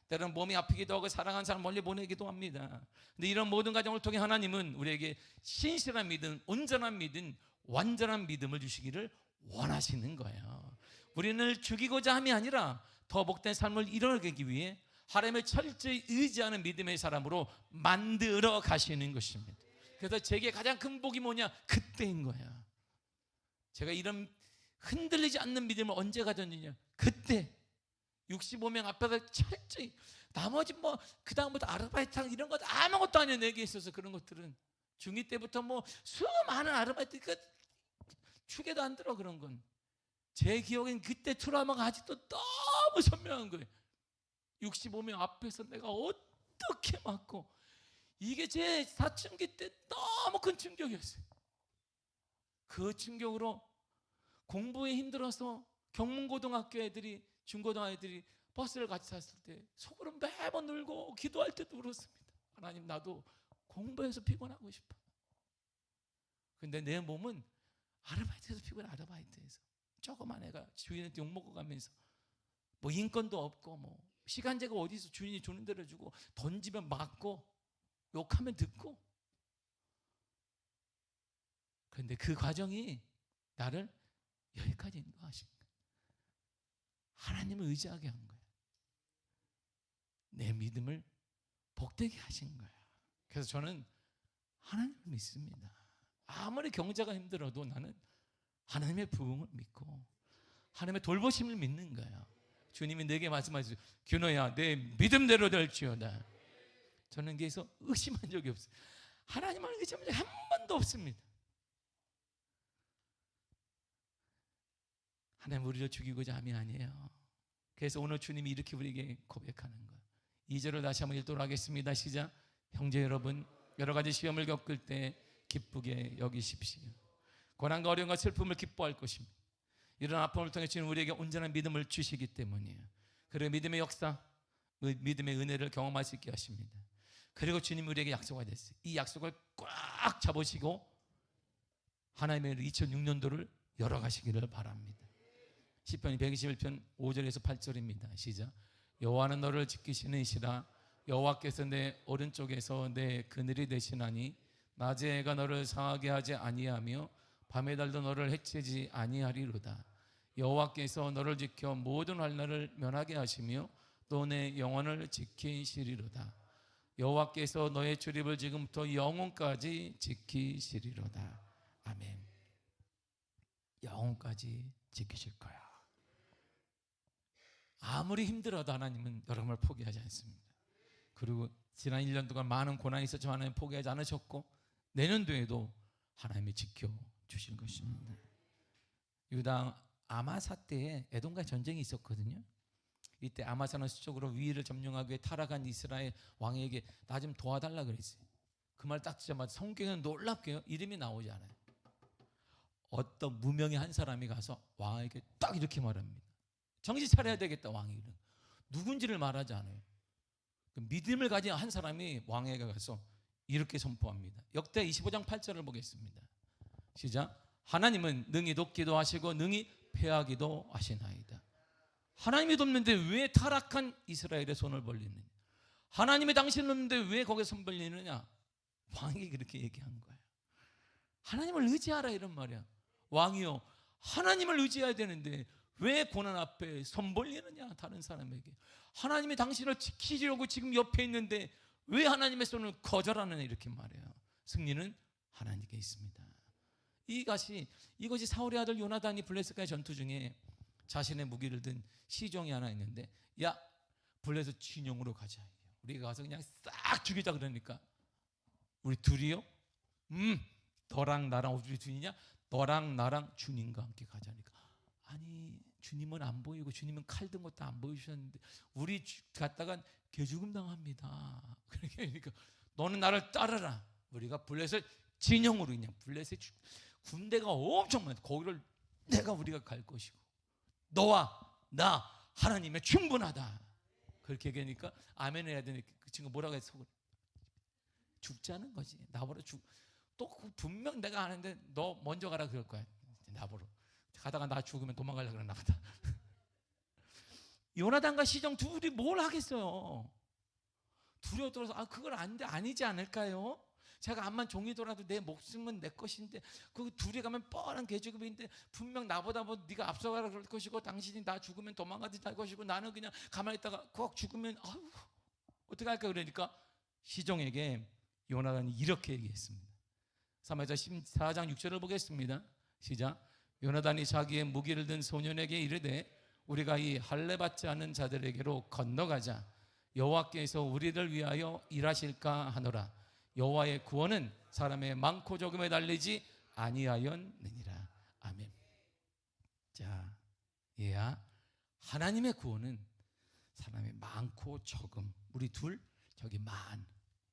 때로는 몸이 아프기도 하고 사랑하는 사람 멀리 보내기도 합니다. 근데 이런 모든 과정을 통해 하나님은 우리에게 신실한 믿음, 온전한 믿음, 완전한 믿음을 주시기를 원하시는 거예요. 우리를 죽이고자 함이 아니라 더 복된 삶을 이뤄내기 위해 하나님을 철저히 의지하는 믿음의 사람으로 만들어 가시는 것입니다. 그래서 제게 가장 큰 복이 뭐냐? 그때인 거야. 제가 이런 흔들리지 않는 믿음을 언제 가졌느냐? 그때 65명 앞에서 철저히 나머지 그 다음부터 아르바이트 이런 것 아무것도 아니에요. 내게 있어서 그런 것들은 중2 때부터 수많은 아르바이트 축에도 안 들어. 그런 건 제 기억엔 그때 트라우마가 아직도 너무 선명한 거예요. 65명 앞에서 내가 어떻게 맞고, 이게 제 사춘기 때 너무 큰 충격이었어요. 그 충격으로 공부에 힘들어서 경문고등학교 애들이, 중고등학교 애들이 버스를 같이 탔을 때 속으로 매번 울고 기도할 때도 울었습니다. 하나님, 나도 공부해서 피곤하고 싶어. 근데 내 몸은 아르바이트에서 피곤해. 아르바이트에서 조그만 애가 주인한테 욕먹고 가면서 인권도 없고 시간제가 어디서 주인이 주는 대로 주고 던지면 맞고 욕하면 듣고. 그런데 그 과정이 나를 여기까지 인도하신 거예요. 하나님을 의지하게 한 거예요. 내 믿음을 복되게 하신 거예요. 그래서 저는 하나님을 믿습니다. 아무리 경제가 힘들어도 나는 하나님의 부흥을 믿고 하나님의 돌보심을 믿는 거예요. 주님이 내게 말씀하시죠. 규노야, 내 믿음대로 될지어다. 저는 그래서 의심한 적이 없어요. 하나님을 의심한 적이 한 번도 없습니다. 하나님 우리를 죽이고자 함이 아니에요. 그래서 오늘 주님이 이렇게 우리에게 고백하는 거예요. 2절을 다시 한번 읽도록 하겠습니다. 시작. 형제 여러분, 여러 가지 시험을 겪을 때 기쁘게 여기십시오. 고난과 어려움과 슬픔을 기뻐할 것입니다. 이런 아픔을 통해 주님 우리에게 온전한 믿음을 주시기 때문이에요. 그리고 믿음의 역사, 믿음의 은혜를 경험할 수 있게 하십니다. 그리고 주님 우리에게 약속을 했어요. 이 약속을 꽉 잡으시고 하나님의 2006년도를 열어가시기를 바랍니다. 시편 121편 5절에서 8절입니다. 시작. 여호와는 너를 지키시는 이시라. 여호와께서 내 오른쪽에서 내 그늘이 되시나니 낮에 해가 너를 상하게 하지 아니하며 밤의 달도 너를 해치지 아니하리로다. 여호와께서 너를 지켜 모든 환난을 면하게 하시며 또 내 영혼을 지키시리로다. 여호와께서 너의 출입을 지금부터 영혼까지 지키시리로다. 아멘. 영혼까지 지키실 거야. 아무리 힘들어도 하나님은 여러분을 포기하지 않습니다. 그리고 지난 1년 동안 많은 고난이 있었지만 하나님 포기하지 않으셨고 내년도에도 하나님이 지켜주실 것입니다. 유다 아마사 때에 에돔과의 전쟁이 있었거든요. 이때 아마사는 수적으로 위를 점령하기 위해 타락한 이스라엘 왕에게 나 좀 도와달라 그랬어요. 그 말 딱 듣자마자 성경에는 놀랍게요 이름이 나오지 않아요. 어떤 무명의 한 사람이 가서 왕에게 딱 이렇게 말합니다. 정신 차려야 되겠다. 왕이 이름 누군지를 말하지 않아요. 그 믿음을 가진 한 사람이 왕에게 가서 이렇게 선포합니다. 역대 25장 8절을 보겠습니다. 시작. 하나님은 능히 돕기도 하시고 능히 패하기도 하시나이다. 하나님이 돕는데 왜 타락한 이스라엘의 손을 벌리느냐? 하나님이 당신을 돕는데 왜 거기에 손 벌리느냐? 왕이 그렇게 얘기한 거예요. 하나님을 의지하라 이런 말이야. 왕이요 하나님을 의지해야 되는데 왜 고난 앞에 손 벌리느냐? 다른 사람에게. 하나님이 당신을 지키려고 지금 옆에 있는데 왜 하나님의 손을 거절하느냐? 이렇게 말해요. 승리는 하나님께 있습니다. 이것이 사울의 아들 요나단이 블레셋과의 전투 중에 자신의 무기를 든 시종이 하나 있는데, 야 블레셋 진영으로 가자. 우리가 가서 그냥 싹 죽이자. 그러니까 우리 둘이요? 너랑 나랑 우리 둘이냐? 너랑 나랑 주님과 함께 가자니까. 아니 주님은 안 보이고 주님은 칼 든 것도 안 보이셨는데 우리 갔다간 개죽음 당합니다. 그러니까 너는 나를 따르라. 우리가 블레셋 진영으로 그냥 블레셋 군대가 엄청 많아. 거기를 우리가 갈 것이고 너와 나 하나님의 충분하다. 그렇게 얘기하니까 아멘 해야 되니까 그 친구 뭐라고 해서 죽자는 거지. 나보러 또 분명 내가 아는데 너 먼저 가라 그럴 거야. 나보러 가다가 나 죽으면 도망가려고 그러나 보다. 요나단과 시종 둘이 뭘 하겠어요? 두려워 떨어서 그걸 안 돼. 아니지 않을까요? 제가 암만 종이 돌아도 내 목숨은 내 것인데 그 둘이 가면 뻔한 개죽음인데 분명 나보다 네가 앞서가라 그럴 것이고 당신이 나 죽으면 도망가든지 할 것이고 나는 그냥 가만히 있다가 꼭 죽으면 어떻게 할까? 그러니까 시종에게 요나단이 이렇게 얘기했습니다. 사무엘상 14장 6절을 보겠습니다. 시작. 요나단이 자기의 무기를 든 소년에게 이르되 우리가 이 할례 받지 않은 자들에게로 건너가자. 여호와께서 우리를 위하여 일하실까 하노라. 여호와의 구원은 사람의 많고 적음에 달리지 아니하였느니라. 아멘. 자, 얘야, 하나님의 구원은 사람의 많고 적음, 우리 둘 저기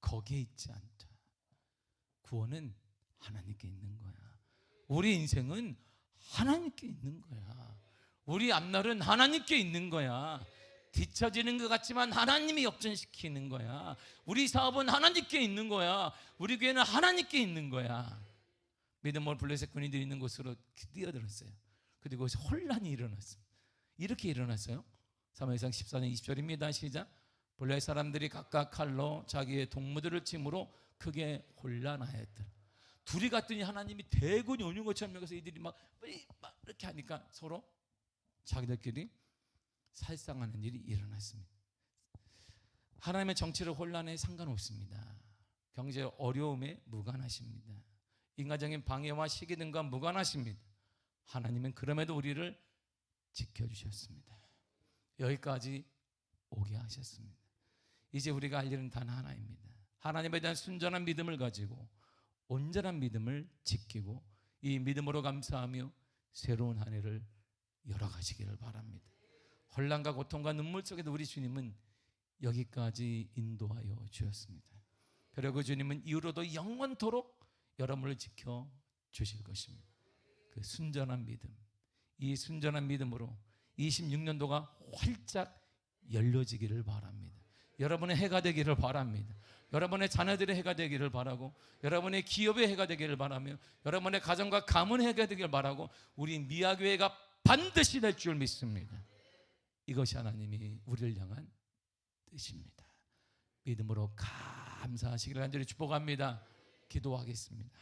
거기에 있지 않다. 구원은 하나님께 있는 거야. 우리 인생은 하나님께 있는 거야. 우리 앞날은 하나님께 있는 거야. 뒤처지는 것 같지만 하나님이 역전시키는 거야. 우리 사업은 하나님께 있는 거야. 우리 교회는 하나님께 있는 거야. 믿음을 블레셋 군인들이 있는 곳으로 뛰어들었어요. 그리고 거기서 혼란이 일어났습니다. 이렇게 일어났어요. 사무엘상 14장 20절입니다. 시작. 블레셋 사람들이 각각 칼로 자기의 동무들을 침으로 크게 혼란하였더라. 둘이 갔더니 하나님이 대군이 오는 것처럼 여기서 이들이 막 이렇게 하니까 서로 자기들끼리 살상하는 일이 일어났습니다. 하나님의 정치를 혼란에 상관없습니다. 경제 어려움에 무관하십니다. 인간적인 방해와 시기 등과 무관하십니다. 하나님은 그럼에도 우리를 지켜주셨습니다. 여기까지 오게 하셨습니다. 이제 우리가 할 일은 단 하나입니다. 하나님에 대한 순전한 믿음을 가지고 온전한 믿음을 지키고 이 믿음으로 감사하며 새로운 한 해를 열어가시기를 바랍니다. 혼란과 고통과 눈물 속에도 우리 주님은 여기까지 인도하여 주셨습니다. 그리고 주님은 이후로도 영원토록 여러분을 지켜주실 것입니다. 그 순전한 믿음, 이 순전한 믿음으로 26년도가 활짝 열려지기를 바랍니다. 여러분의 해가 되기를 바랍니다. 여러분의 자녀들의 해가 되기를 바라고, 여러분의 기업의 해가 되기를 바라며, 여러분의 가정과 가문의 해가 되기를 바라고, 우리 미아교회가 반드시 될 줄 믿습니다. 이것이 하나님이 우리를 향한 뜻입니다. 믿음으로 감사하시기를 간절히 축복합니다. 기도하겠습니다.